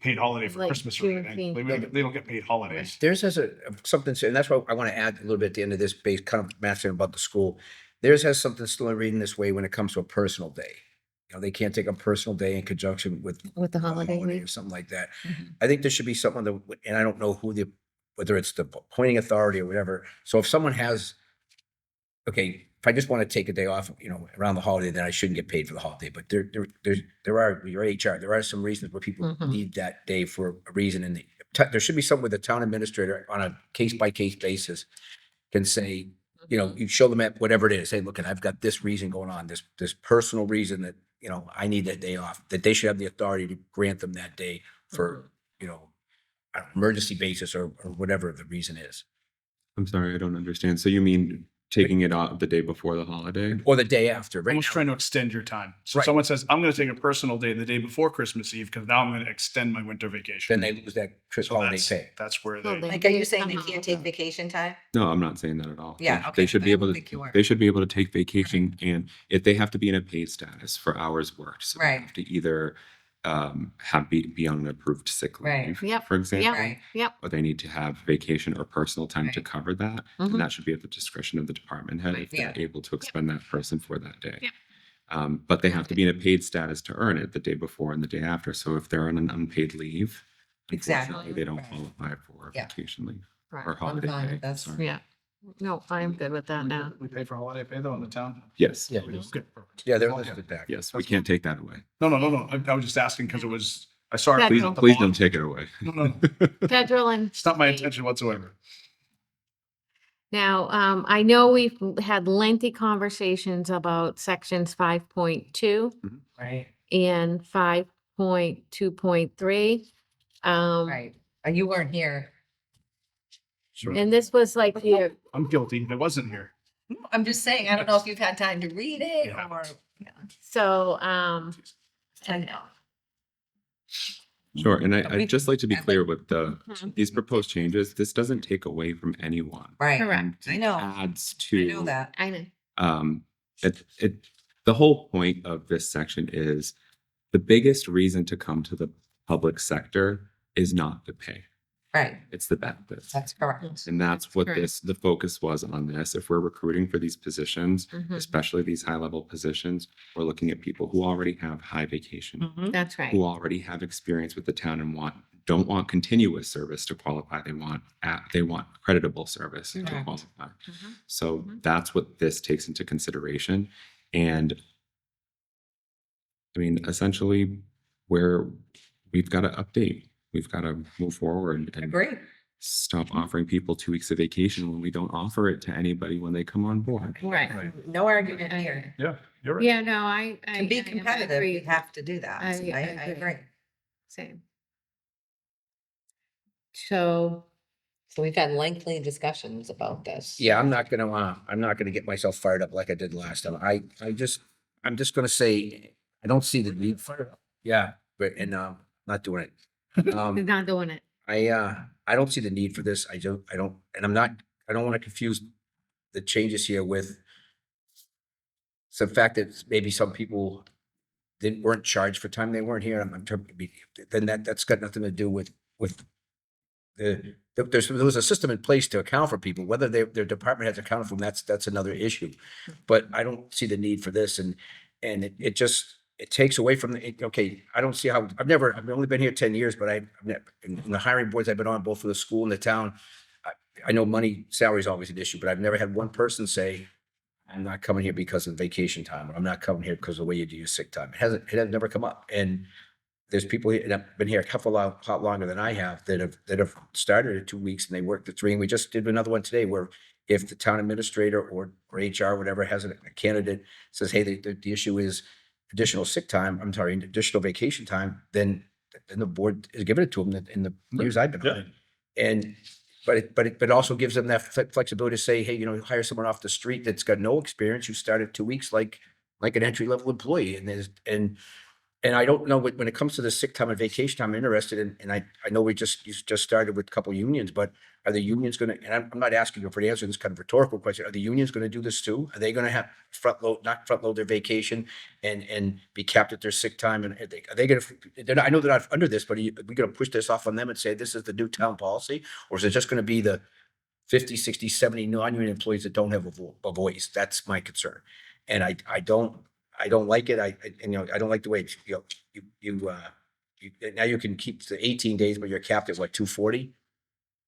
paid holiday for like Christmas or anything. Juneteenth. Like, they don't get paid holidays. Theirs has something, and that's what I want to add a little bit at the end of this, based kind of matching about the school. Theirs has something still reading this way when it comes to a personal day. You know, they can't take a personal day in conjunction with With the a holiday or week? something like that. Mhm. I think there should be something that, and I don't know whether it's the appointing authority or whatever. So if someone has, okay, if I just want to take a day off, you know, around the holiday, then I shouldn't get paid for the holiday. But there are, your HR, there are some reasons where people Mhm. need that day for a reason. And there should be something where the town administrator on a case-by-case basis can say, you know, you show them at whatever it is, say, look, and I've got this reason going on, this personal reason that, you know, I need that day off, that they should have the authority to grant them that day for, you know, an emergency basis or whatever the reason is. I'm sorry, I don't understand. So you mean taking it off the day before the holiday? Or the day after, right? Almost now- trying to extend your time. So Right. someone says, I'm going to take a personal day the day before Christmas Eve because now I'm going to extend my winter vacation. Then they lose that So holiday pay. that's where So they. they- Like, are you saying they can't take vacation time? No, I'm not saying that at all. Yeah, They- okay, They should I be able didn't to, think you were. they should be able to take vacation and if they have to be in a paid status for hours worked. So they Right. have to either be on an approved sick Right. leave, Yep, for example. Right. Yep. Or they need to have vacation or personal time to Right. cover that. Mhm. And that should be at the discretion of the department head Right. if they're Yeah. able to expend that person for that day. Yep. But they have to be in a paid status to earn it the day before and the day after. So if they're on an unpaid leave, Exactly. unfortunately, they don't Right. qualify for Yeah. vacation leave Right. or holiday fine pay. with that. Sorry. Yeah. No, I'm good with that now. We pay for holiday pay though in the town? Yes. Yeah. Okay, perfect. Yeah, they're listed back. Yes, we can't take that away. No. I was just asking because it was, I saw it. Yeah, Please, at the please bottom. don't take it away. No. Federal and It's not my state. intention whatsoever. Now, I know we've had lengthy conversations about sections 5.2 Right. and 5.2.3. Right. You weren't here. And this was like the, I'm guilty. I wasn't here. I'm just saying, I don't know if you've had time to read it Yeah. or. so, I know. Sure, and We- I'd just like to be I'd like- clear with the, Mhm. these proposed changes, this doesn't take away from anyone. Right. Correct. I know. Adds I to. know that. I know. The whole point of this section is the biggest reason to come to the public sector is not the pay, Right. it's the benefits. That's correct. And that's what correct. the focus was on this. If we're recruiting for these positions, Mhm. especially these high level positions, we're looking at people who already have high vacation, Mhm. That's right. who already have experience with the town and don't want continuous service to qualify. They want creditable service to Correct. qualify. Mhm. So Mhm. that's what this takes into consideration. And I mean, essentially, we've got to update. We've got to move forward and Agree. stop offering people 2 weeks of vacation when we don't offer it to anybody when they come on board. Right. No argument here. Yeah, you're right. Yeah, no, I. To be competitive, agree. we have to do that. I I agree. agree. Same. So, So we've had lengthy discussions about this. Yeah, I'm not gonna get myself fired up like I did last time. I'm just gonna say, I don't see the need for it. Yeah, but, and, not doing it. They're not doing it. I don't see the need for this. I don't, and I don't want to confuse the changes here with some fact that maybe some people weren't charged for time they weren't here. Then that's got nothing to do with there was a system in place to account for people, whether their department has accounted for them, that's another issue. But I don't see the need for this, and it just, it takes away from okay, I don't see how, I've only been here 10 years, but in the hiring boards I've been on, both for the school and the town, I know salary is always an issue, but I've never had one person say, I'm not coming here because of vacation time, or I'm not coming here because of the way you do your sick time. It has never come up. And there's people here that have been here a lot longer than I have that have started at 2 weeks and they worked at 3. And we just did another one today where if the town administrator or HR, whatever, has a candidate says, hey, the issue is additional sick time, additional vacation time, then the board is giving it to them in the years I've been on. And but it also gives them that flexibility to say, hey, hire someone off the street that's got no experience, who started 2 weeks like an entry-level employee. And I don't know when it comes to the sick time and vacation time, I'm interested in, and I know you just started with a couple of unions, but are the unions going to, and I'm not asking you for the answer, this kind of rhetorical question, are the unions going to do this too? Are they going to have not front load their vacation and be capped at their sick time? And are they going to, I know they're not under this, but are we going to push this off on them and say, this is the new town policy? Or is it just going to be the 50, 60, 70 non-union employees that don't have a voice? That's my concern. And I don't like it. I don't like the way now you can keep the 18 days, but you're capped at what, 240?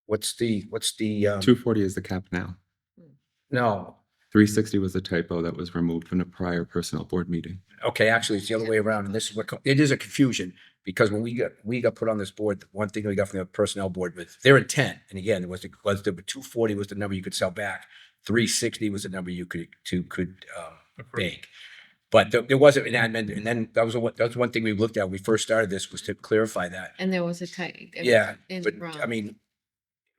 What's the 240 is the cap now. no. 360 was a typo that was removed from a prior personnel board meeting. Okay, actually, it's the other way around, and this is it is a confusion, because when we got put on this board, one thing we got from the personnel board was their intent, and again, it was the 240 was the number you could sell back, 360 was the number you could bank. But there wasn't, and then that was one thing we looked at when we first started this, was to clarify that. And there was a tight. Yeah, but I mean,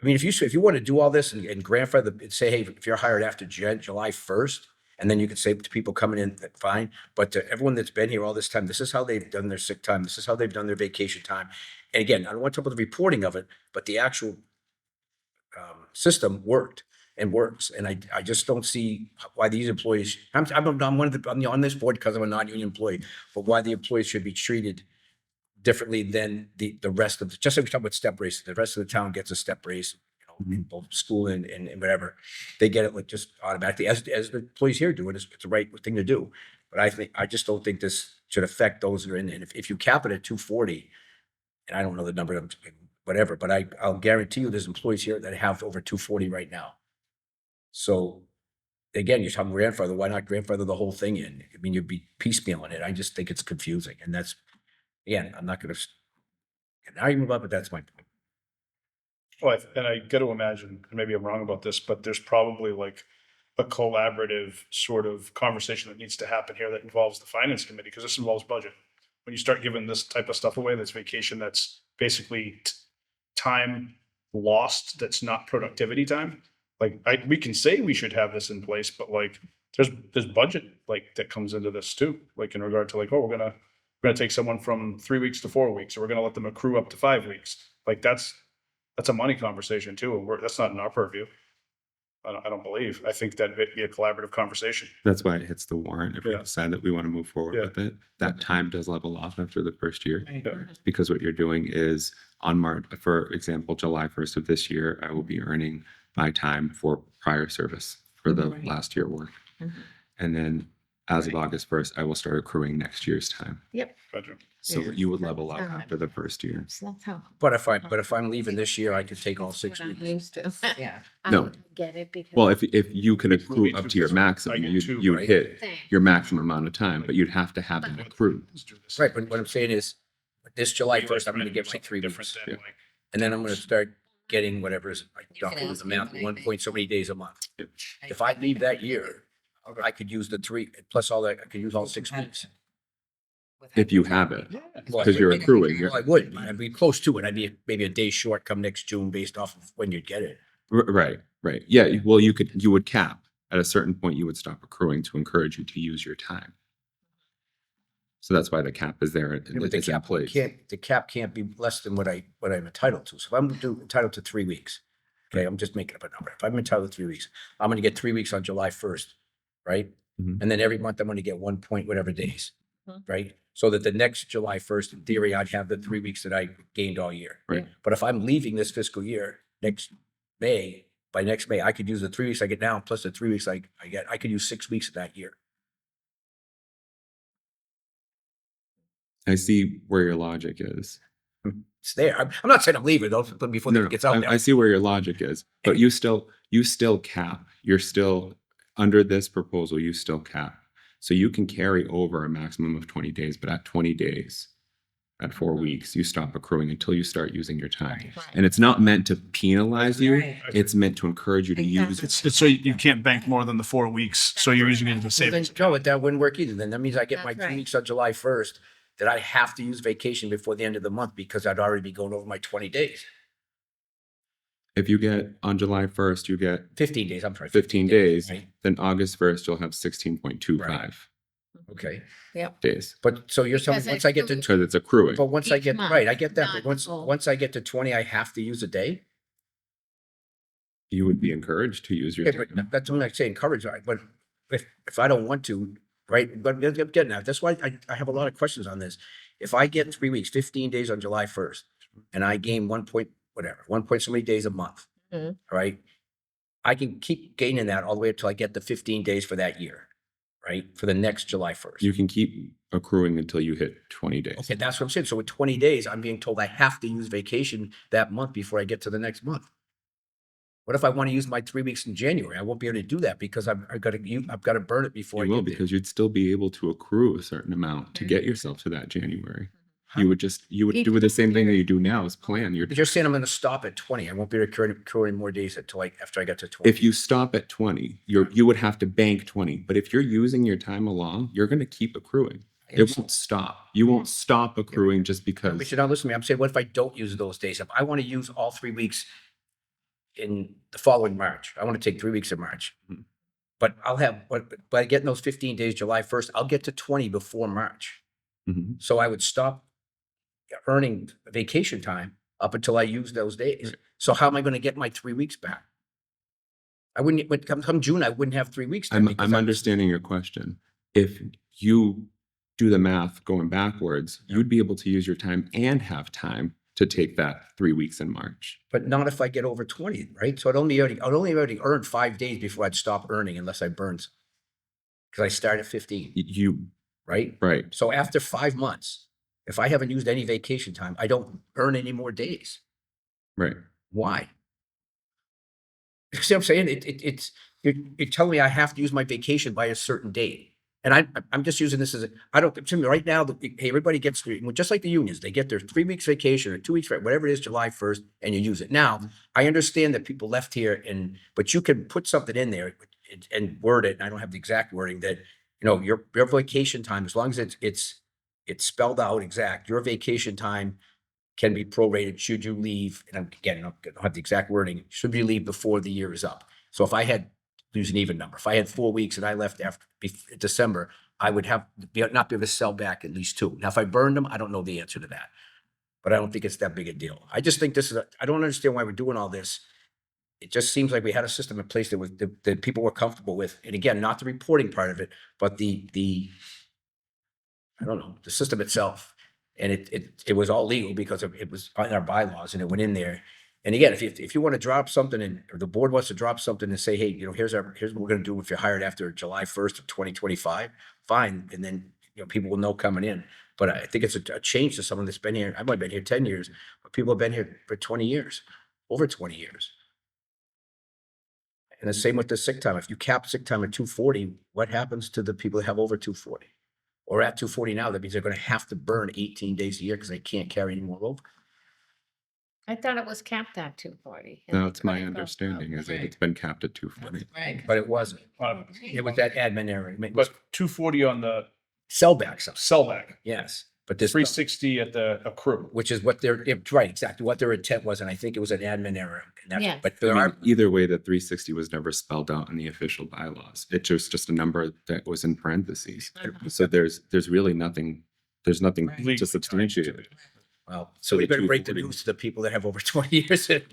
if you want to do all this and grandfather, say, hey, if you're hired after July 1st, and then you could say to people coming in, fine. But to everyone that's been here all this time, this is how they've done their sick time. This is how they've done their vacation time. And again, I don't want to talk about the reporting of it, but the actual system worked and works. And I just don't see why these employees, I'm on this board because I'm a non-union employee, but why the employees should be treated differently than the rest of just like we talk about step raises. The rest of the town gets a step raise, in both school and whatever. They get it like just automatically, as the employees here do it. It's the right thing to do. But I just don't think this should affect those that are in. And if you cap it at 240, and I don't know the number, whatever, but I'll guarantee you there's employees here that have over 240 right now. So again, you're talking grandfather, why not grandfather the whole thing in? I mean, you'd be piecemealing it. I just think it's confusing. And that's, again, I'm not going to get an argument about it, but that's my point. Well, and I got to imagine, and maybe I'm wrong about this, but there's probably like a collaborative sort of conversation that needs to happen here that involves the finance committee, because this involves budget. When you start giving this type of stuff away, that's vacation, that's basically time lost, that's not productivity time. Like we can say we should have this in place, but like there's budget like that comes into this too. Like in regard to like, oh, we're gonna take someone from 3 weeks to 4 weeks, or we're gonna let them accrue up to 5 weeks. Like that's a money conversation too, and that's not in our purview. I don't believe. I think that it'd be a collaborative conversation. That's why it hits the warrant. If we Yeah. decide that we want to move forward Yeah. with it, that time does level off after the first year. Yeah. Because what you're doing is on March, for example, July 1st of this year, I will be earning my time for prior service for the Right. last year work. Mhm. And then as of Right. August 1st, I will start accruing next year's time. Gotcha. So Yeah. you would level up That's after the first year. So that's how. But if I'm leaving this year, I could take all 6 what I'm weeks. used to. Yeah. I No. don't get it because. Well, if you can It's accrue moving up to to your this- maximum, I get you'd two, you'd right? hit Thing. your maximum amount of time, but you'd have to have it accrued. Let's do this. Right, but what I'm saying is, this July 1st, I'm gonna get my 3 Different weeks. than, Yeah. like, And then I'm gonna start getting whatever is, I You can don't know ask the me math, when I 1 think. point so many days a month. If I leave that year, I could use the 3, plus all that, I could use all 6 weeks. If you have it, Yeah. because you're accruing. Well, I would, I'd be close to it. I'd be maybe a day short come next June based off of when you'd get it. Right. Yeah, well, you would cap. At a certain point, you would stop accruing to encourage you to use your time. So that's why the cap is there. Yeah, but the It's in cap place. can't be less than what I'm entitled to. So if I'm entitled to 3 weeks, okay, I'm just making up a number. If I'm entitled to 3 weeks, I'm gonna get 3 weeks on July 1st, right? Mhm. And then every month I'm gonna get 1 point whatever days, Mhm. right? So that the next July 1st, in theory, I'd have the 3 weeks that I gained all year. Right. But if I'm leaving this fiscal year next May, by next May, I could use the 3 weeks I get now plus the 3 weeks I get. I could use 6 weeks of that year. I see where your logic is. It's there. I'm not saying I'm leaving though, but before No, it no, gets out there. I see where your logic is, but you still cap. You're still under this proposal. You still cap, so you can carry over a maximum of 20 days. But at 20 days, at 4 weeks, you stop accruing until you start using your time. Right. And it's not meant to penalize you. Right. It's meant to encourage you to use Exactly. it. It's so you can't bank more than the 4 weeks. So you're using it as a Well, then, savings. Joe, that wouldn't work either. Then that means I get my That's 2 right. weeks on July 1st, that I have to use vacation before the end of the month because I'd already be going over my 20 days. If you get on July 1st, you get 15 days, I'm sorry. 15 days. Right? Then August 1st, you'll have 16.25 Right. Okay. days But so you're telling me Because once I get to, because it's accruing. but once I Each get, month, right, I get that. not But full. once I get to 20, I have to use a day. You would be encouraged to use your Okay, time. but that's what I say, encourage, right? But if I don't want to, right? But I'm getting at, that's why I have a lot of questions on this. If I get 3 weeks, 15 days on July 1st, and I gain 1 point, whatever, 1 point so many days a month, Mhm. right? I can keep gaining that all the way until I get the 15 days for that year, right? For the next July 1st. You can keep accruing until you hit 20 days. Okay, that's what I'm saying. So with 20 days, I'm being told I have to use vacation that month before I get to the next month. What if I want to use my 3 weeks in January? I won't be able to do that because I've got to burn it before You I will, get there. because you'd still be able to accrue a certain amount to get yourself to that January. Huh? You would do the same thing that you do now is plan. But you're saying I'm going to stop at 20. I won't be able to accrue any more days until after I get to 20. If you stop at 20, you would have to bank 20. But if you're using your time along, you're going to keep accruing. It won't stop. You won't stop accruing just because. But you're not listening to me. I'm saying, what if I don't use those days? If I want to use all 3 weeks in the following March, I want to take 3 weeks of March. Mhm. But by getting those 15 days, July 1st, I'll get to 20 before March. Mhm. So I would stop earning vacation time up until I use those days. Right. So how am I going to get my 3 weeks back? I wouldn't, when come June, I wouldn't have 3 weeks. then because I'm understanding your question. If you do the math going backwards, you'd be able to use your time and have time to take that 3 weeks in March. But not if I get over 20, right? So I'd only already earn 5 days before I'd stop earning unless I burned. Because I start at 15, right? Right. So after 5 months, if I haven't used any vacation time, I don't earn any more days. Right. Why? You see what I'm saying? You're telling me I have to use my vacation by a certain date. And I'm just using this to me right now, hey, everybody gets just like the unions, they get their 3 weeks vacation or 2 weeks, whatever it is, July 1st, and you use it. Now, I understand that people left here but you can put something in there and word it. And I don't have the exact wording that, your vacation time, as long as it's spelled out exact, your vacation time can be prorated should you leave. And I don't have the exact wording, should you leave before the year is up. So if I had, use an even number, if I had 4 weeks and I left after December, I would not be able to sell back at least 2. Now, if I burned them, I don't know the answer to that, but I don't think it's that big a deal. I just think I don't understand why we're doing all this. It just seems like we had a system in place that people were comfortable with. And again, not the reporting part of it, but the I don't know, the system itself. And it was all legal because it was in our bylaws and it went in there. And again, if you want to drop something or the board wants to drop something and say, hey, here's what we're going to do if you're hired after July 1st of 2025, fine. And then, people will know coming in. But I think it's a change to someone that's been here. I might have been here 10 years, but people have been here for 20 years, over 20 years. And the same with the sick time. If you cap sick time at 240, what happens to the people that have over 240? Or at 240 now, that means they're going to have to burn 18 days a year because they can't carry any more over. I thought it was capped at 240. Now, it's my understanding is that Right. it's been capped at 240. Right. But it wasn't. Uh, It was that admin error. It But was 240 on the sellback stuff. sellback, Yes. But this, 360 at the accrue. which is what right, exactly what their intent was. And I think it was an admin error. And that's, Yes. but I there mean, are, either way, the 360 was never spelled out in the official bylaws. It was just a number that was in parentheses. So there's really nothing there's nothing Right. to substantiate it. Well, so we better break the 240. news to the people that have over 20 years in.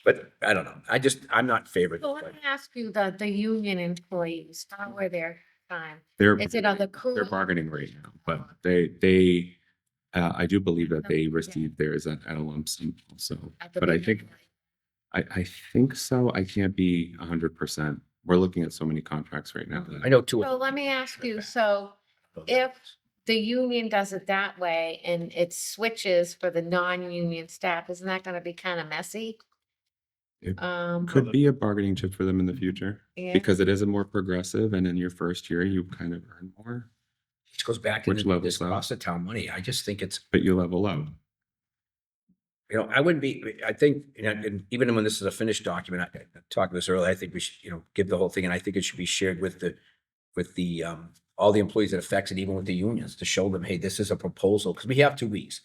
But I don't know. I'm not in favor. So let me ask you, the union employees, how were their time? They're Is it on the crew? they're bargaining right now, but they I do believe that they received theirs at a lump sum also. At the But I beginning? think I think so. I can't be 100%. We're looking at so many contracts right now. I know two. So let me ask you, so if the union does it that way and it switches for the non-union staff, isn't that gonna be kind of messy? It Um, could be a bargaining chip for them in the future yeah, because it is a more progressive, and in your first year you kind of earn more, It goes back to Which this levels out? cost of town money. I just think it's, but you level up. I wouldn't be, I think, and even when this is a finished document, I talked this earlier, I think we should, give the whole thing, and I think it should be shared with the, all the employees that affects it, even with the unions, to show them, hey, this is a proposal, because we have 2 weeks.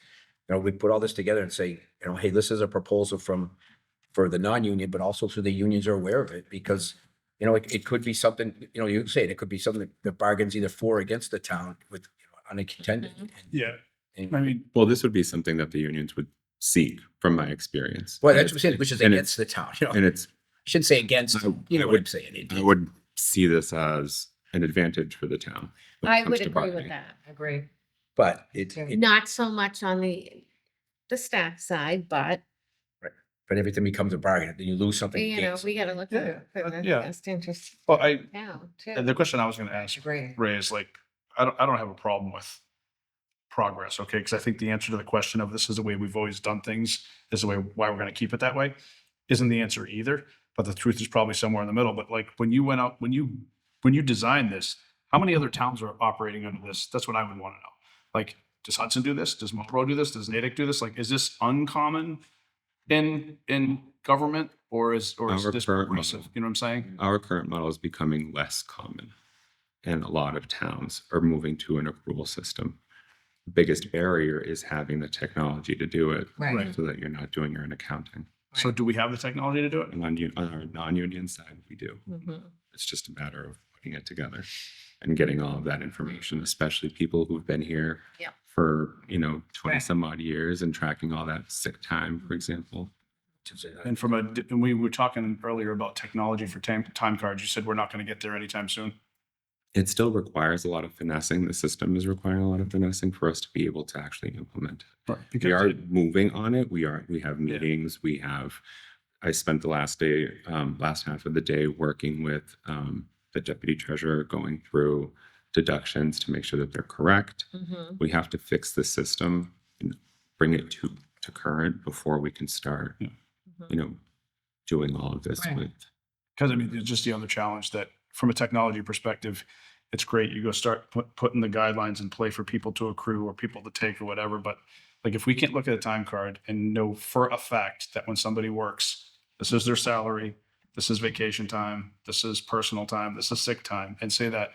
We put all this together and say, hey, this is a proposal for the non-union, but also so the unions are aware of it, because, it could be something, you say it could be something that bargains either for or against the town with, on a contender. Yeah, And- I mean, Well, this would be something that the unions would seek, from my experience. Well, that's what I'm saying, which is And against the town, And it's I shouldn't say against, I- you know I what would- I'm saying. I would see this as an advantage for the town. when it I comes would to agree with bargaining. that. Agree. But Not so much on the staff side, but, but everything becomes a bargain, then you lose something. you know, we gotta look Yeah, at for the yeah. best interest well, of town too. and the question I was gonna ask Agree. Ray is like, I don't have a problem with progress, okay? Because I think the answer to the question of this is the way we've always done things, is the way why we're gonna keep it that way, isn't the answer either. But the truth is probably somewhere in the middle. But like when you went out, when you designed this, how many other towns are operating under this? That's what I would want to know. Like, does Hudson do this? Does Marlboro do this? Does Natick do this? Like, is this uncommon in government, or is Our this current progressive? model. You know what I'm saying? Our current model is becoming less common, and a lot of towns are moving to an accrual system. The biggest barrier is having the technology to do it, Right. so that you're not doing your own accounting. So do we have the technology to do it? And on our non-union side, we do. Mhm. It's just a matter of putting it together and getting all of that information, especially people who've been here Yep. for, 20 Right. some odd years, and tracking all that sick time, for example. And and we were talking earlier about technology for time cards. You said we're not going to get there anytime soon. It still requires a lot of finessing. The system is requiring a lot of finessing for us to be able to actually implement it. Right. We are moving on it. We have meetings. I spent the last half of the day working with the deputy treasurer, going through deductions to make sure that they're correct. Mhm. We have to fix the system and bring it to current before we can start, Yeah. doing all of this Right. with. Because I mean, it's just the other challenge that from a technology perspective, it's great. You go start putting the guidelines in play for people to accrue or people to take or whatever. But like, if we can't look at a time card and know for a fact that when somebody works, this is their salary, this is vacation time, this is personal time, this is sick time, and say that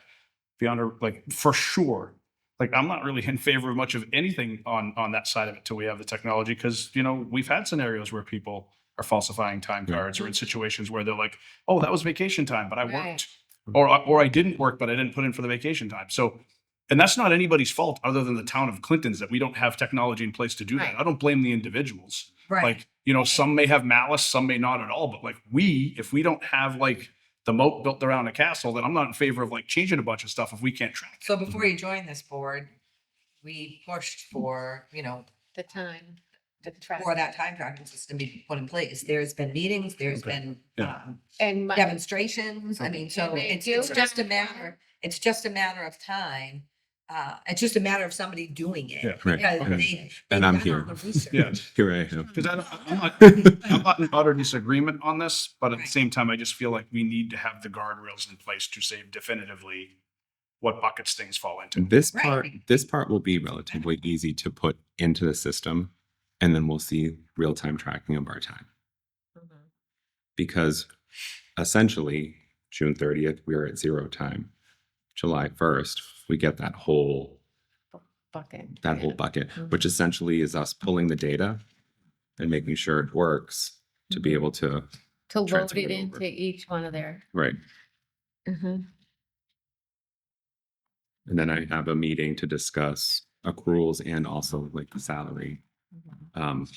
beyond, like, for sure, like, I'm not really in favor of much of anything on that side of it till we have the technology. Because, we've had scenarios where people are falsifying time Yeah. cards, or in situations where they're like, oh, that was vacation time, but I Right. worked. Or I didn't work, but I didn't put in for the vacation time. So, and that's not anybody's fault other than the town of Clinton's that we don't have technology in place to do that. Right. I don't blame the individuals. Right. Like, some may have malice, some may not at all. But like, if we don't have like the moat built around a castle, then I'm not in favor of like changing a bunch of stuff if we can't track it. So before you joined this board, we pushed for, The time, the track. for that time tracking system to be put in place. There's been meetings, there's Okay. been Yeah. And my, demonstrations. I mean, so And they it's do just a have- matter, it's just a matter of time. It's just a matter of somebody doing it. Yeah. Right. Because Okay. they've And I'm done here. all the research. Yeah. Here I am. Because I'm not in utter disagreement on this, but at the Right. same time, I just feel like we need to have the guardrails in place to say definitively what buckets things fall into. Right. This part will be relatively easy to put into the system, and then we'll see real-time tracking of our time. Mhm. Because essentially, June 30th, we are at 0 time. July 1st, we get that whole Bucket. bucket, Mhm. which essentially is us pulling the data and making sure it works to be Mhm. able to, To load transfer it it over. into each one of their. right. Mhm. And then I have a meeting to discuss accruals and also like the salary. Was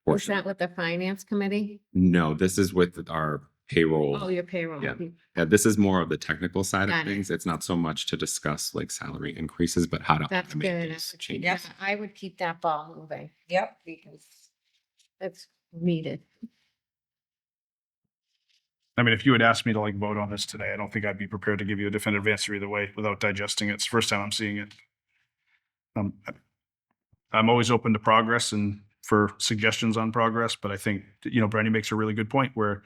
Portion. that with the finance committee? No, this is with our payroll. Oh, your payroll. Yeah. people. Yeah, this is more of the technical side Got of it. things. It's not so much to discuss like salary increases, but how to That's automate good. I these would keep changes. Yep. that- I would keep that ball moving Yep. because it's needed. I mean, if you had asked me to like vote on this today, I don't think I'd be prepared to give you a definitive answer either way without digesting it. It's the first time I'm seeing it. Um, I'm always open to progress and for suggestions on progress, but I think, you know, Brandy makes a really good point where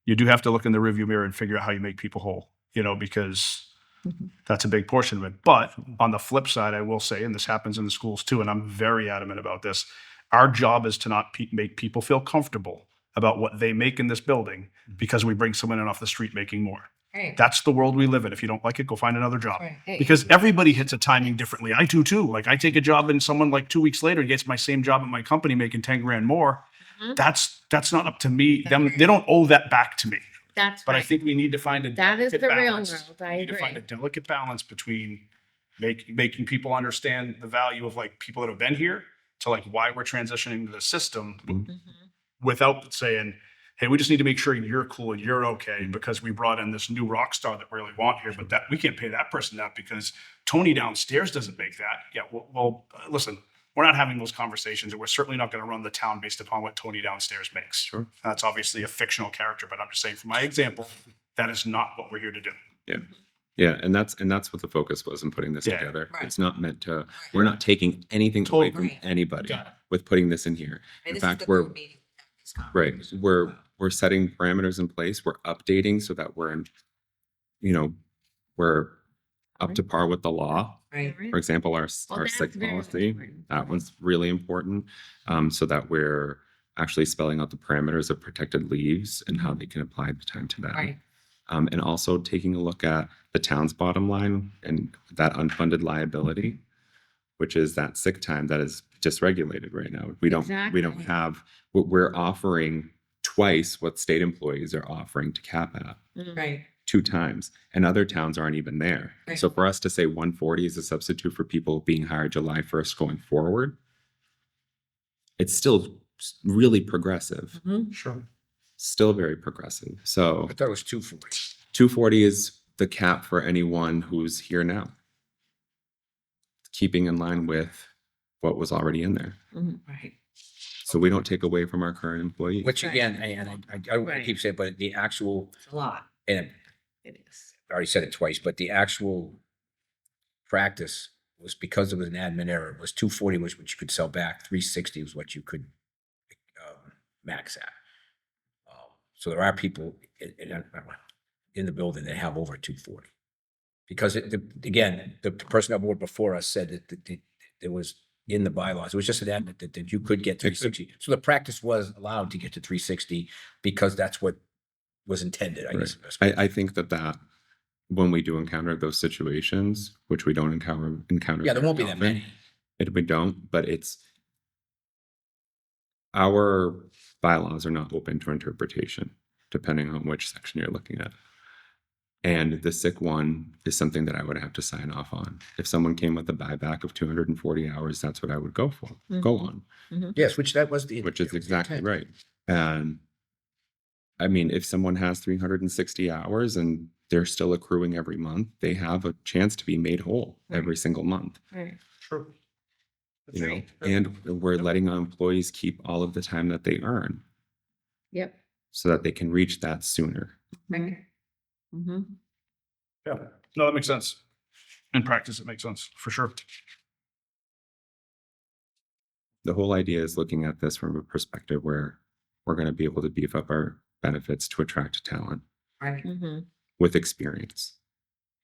you do have to look in the rearview mirror and figure out how you make people whole, you know, because Mhm. that's a big portion of it. But on the flip side, I will say, and this happens in the schools too, and I'm very adamant about this, our job is to not make people feel comfortable about what they make in this building because we bring someone in off the street making more. Right. That's the world we live in. If you don't like it, go find another job. Right. Hey, Because everybody hits a timing differently. I do too. Like I take a job and someone like 2 weeks later gets my same job at my company making 10 grand more. Mhm. That's not up to me. They don't owe that back to me. That's But I right. think we need to find a That is delicate the real balance. world. I We need to find a agree. delicate balance between making people understand the value of like people that have been here to like why we're transitioning to the system Mhm. without saying, hey, we just need to make sure you're cool and you're okay because we brought in this new rock star that we really want here, but that we can't pay that person that because Tony downstairs doesn't make that. Yeah, well, listen, we're not having those conversations and we're certainly not going to run the town based upon what Tony downstairs makes. Sure. That's obviously a fictional character, but I'm just saying from my example, that is not what we're here to do. Yeah, and that's what the focus was in putting this Yeah. together. Right. It's not meant to, we're not taking anything away from Totally. anybody Got it. with putting this in here. And In this is fact, the we're third meeting. right. We're setting parameters in place. We're updating so that we're in, you know, we're up to par with the law. Right. For example, our Well, our that's sick very policy, important. that was really important. So that we're actually spelling out the parameters of protected leaves and how they can apply the time to that. Right. And also taking a look at the town's bottom line and that unfunded liability, which is that sick time that is dysregulated right now. We don't Exactly. have what we're offering twice what state employees are offering to cap at. Mhm. Right. 2 times, and other towns aren't even there. Right. So for us to say 140 is a substitute for people being hired July 1st going forward, it's still really progressive, Mhm. Sure. still very progressive. So I thought it was 240. 240 is the cap for anyone who's here now, keeping in line with what was already in there. Right. So we don't take away from our current employees. Which Right. again, and I don't Right. keep saying, but the actual, It's a lot. and It is. I already said it twice, but the actual practice was because it was an admin error, was 240 was what you could sell back, 360 was what you could max at. So there are people in the building that have over 240. Because again, the person on board before us said that it was in the bylaws. It was just an admin that you could get 360. So the practice was allowed to get to 360 because that's what was intended, I guess. I think that when we do encounter those situations, which we don't encounter. Yeah, there won't be very that often, many. We don't, but it's our bylaws are not open to interpretation, depending on which section you're looking at. And the sick one is something that I would have to sign off on. If someone came with a buyback of 240 hours, that's what I would go Mhm. on, Yes, which that was the. which is that was the exactly intent. right. And I mean, if someone has 360 hours and they're still accruing every month, they have a chance to be made whole every single month. Right. Sure. That's You know, right. and we're letting our employees keep all of the time that they earn Yep. so that they can reach that sooner. Right. Mm-hmm. Yeah. No, that makes sense. In practice, it makes sense for sure. The whole idea is looking at this from a perspective where we're going to be able to beef up our benefits to attract talent Right. Mm-hmm. with experience,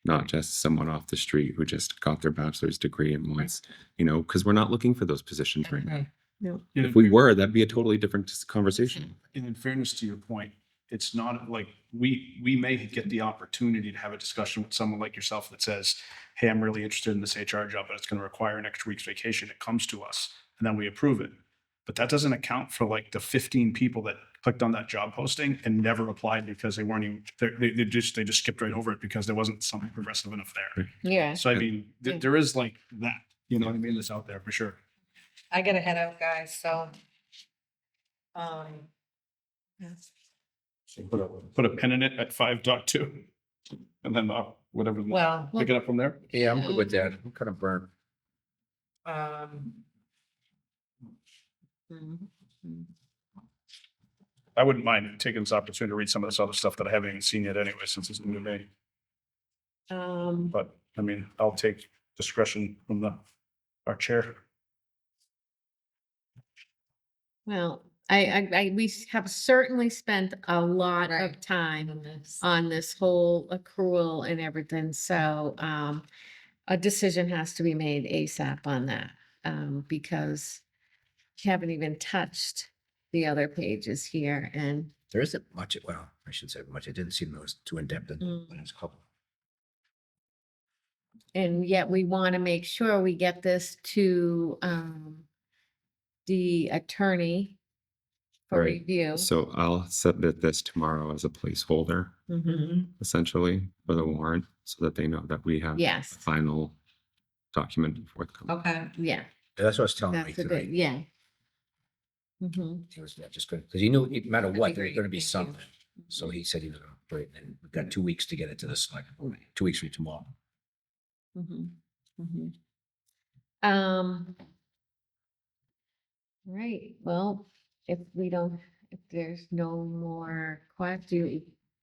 not just someone off the street who just got their bachelor's degree and wants, you know, because we're not looking for those positions right now. Right. No. If we were, that'd be a totally different conversation. And in fairness to your point, it's not like we may get the opportunity to have a discussion with someone like yourself that says, hey, I'm really interested in this HR job, but it's going to require an extra week's vacation. It comes to us and then we approve it. But that doesn't account for like the 15 people that clicked on that job posting and never applied because they weren't even, they just skipped right over it because there wasn't something progressive enough there. Yeah. So I mean, Yeah. there is like that, you know what I mean? That's out there for sure. I gotta head out, guys, so. So put a pin in it at 5.2 and then whatever, Well, pick it up from there. Yeah, I'm good with that. I'm kind of burnt. Mhm. I wouldn't mind taking this opportunity to read some of this other stuff that I haven't even seen yet anyway, since it's new to me. But I mean, I'll take discretion from our chair. Well, we have certainly spent a lot of Right. time on this. on this whole accrual and everything, so, a decision has to be made ASAP on that, because we haven't even touched the other pages here, and There isn't much, well, I should say much. It didn't seem it was too in-depth in Mm. the last couple. and yet we wanna make sure we get this to, the attorney for Right. review. So I'll submit this tomorrow as a placeholder, Mhm. essentially, for the warrant, so that they know that we have a Yes, final document forthcoming. Okay, yeah, That's what I was telling Mike that's a good, tonight. yeah. Mhm. He was just good, because he knew no matter That'd what, be there's great. gonna be Thank you. something. So he said he was gonna put it, and we've got 2 weeks to get it to the select, 2 weeks from tomorrow. Mhm, mhm. Um. Right, well, if there's no more questions.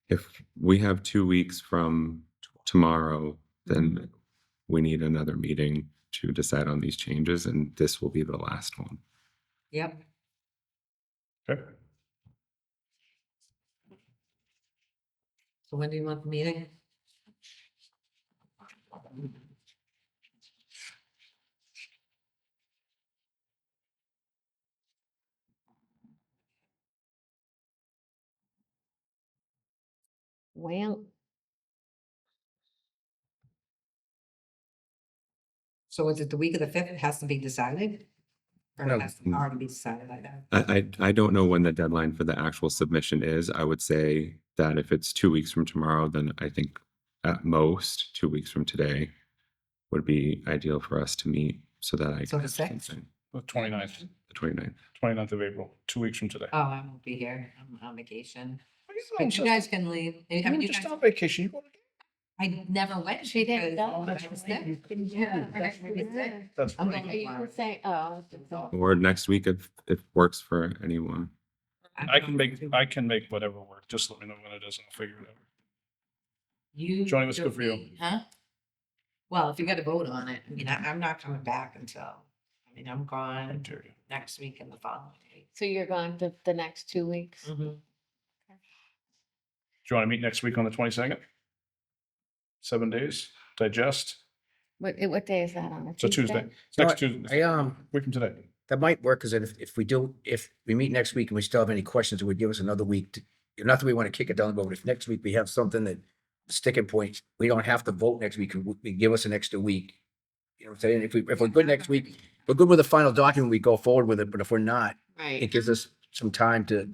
If we have 2 weeks from tomorrow, then we need another meeting to decide on these changes, and this will be the last one. yep. Okay. So when do you want the meeting? Well, So is it the week of the 5th? It has to be decided? Or No. it has to already be decided like that? I don't know when the deadline for the actual submission is. I would say that if it's 2 weeks from tomorrow, then I think at most 2 weeks from today would be ideal for us to meet so that I So can the have 6th? something. The 29th, The 29th. 29th of April, 2 weeks from today. Oh, I won't be here. I'm on vacation. What are you But doing? you guys can leave. I mean, You're you just guys- on vacation. You go to- I never went. She didn't because go. I was sick. Yeah, I was sick. That's I'm great. going are you tomorrow. saying, oh. Or next week if it works for anyone. I can make whatever work. Just let me know when it is and I'll figure it out. You. Johnny, what's good for you? don't need- Huh? Well, if you got to vote on it, I mean, I'm not coming back until, I'm gone Criteria. next week and the following week. So you're gone the next 2 weeks? Mhm. Do you want to meet next week on the 22nd? 7 days, digest. What day is that on? It's a Tuesday. It's No, next Tuesday, week from today. That might work, because if we meet next week and we still have any questions, it would give us another week to, not that we want to kick it down the road, but if next week we have something that sticking point, we don't have to vote next week, we give us an extra week. You know what I'm saying? If we're good next week, we're good with the final document, we go forward with it, but if we're not, it Right. gives us some time to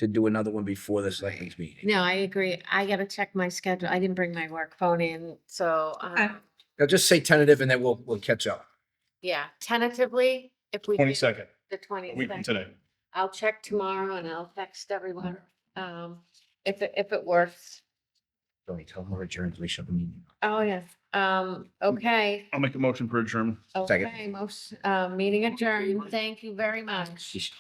do another one before the selectmen's meeting. No, I agree. I gotta check my schedule. I didn't bring my work phone in, so, Okay. Now just say tentative and then we'll catch up. yeah, tentatively, if we. do 22nd, The a week from 22nd. today. I'll check tomorrow and I'll text everyone, if it works. Don't tell them we're adjourned, we shut the meeting. Oh, yeah, okay, I'll make a motion for adjournment. Second. okay, most, meeting adjourned. Thank you very much. She should-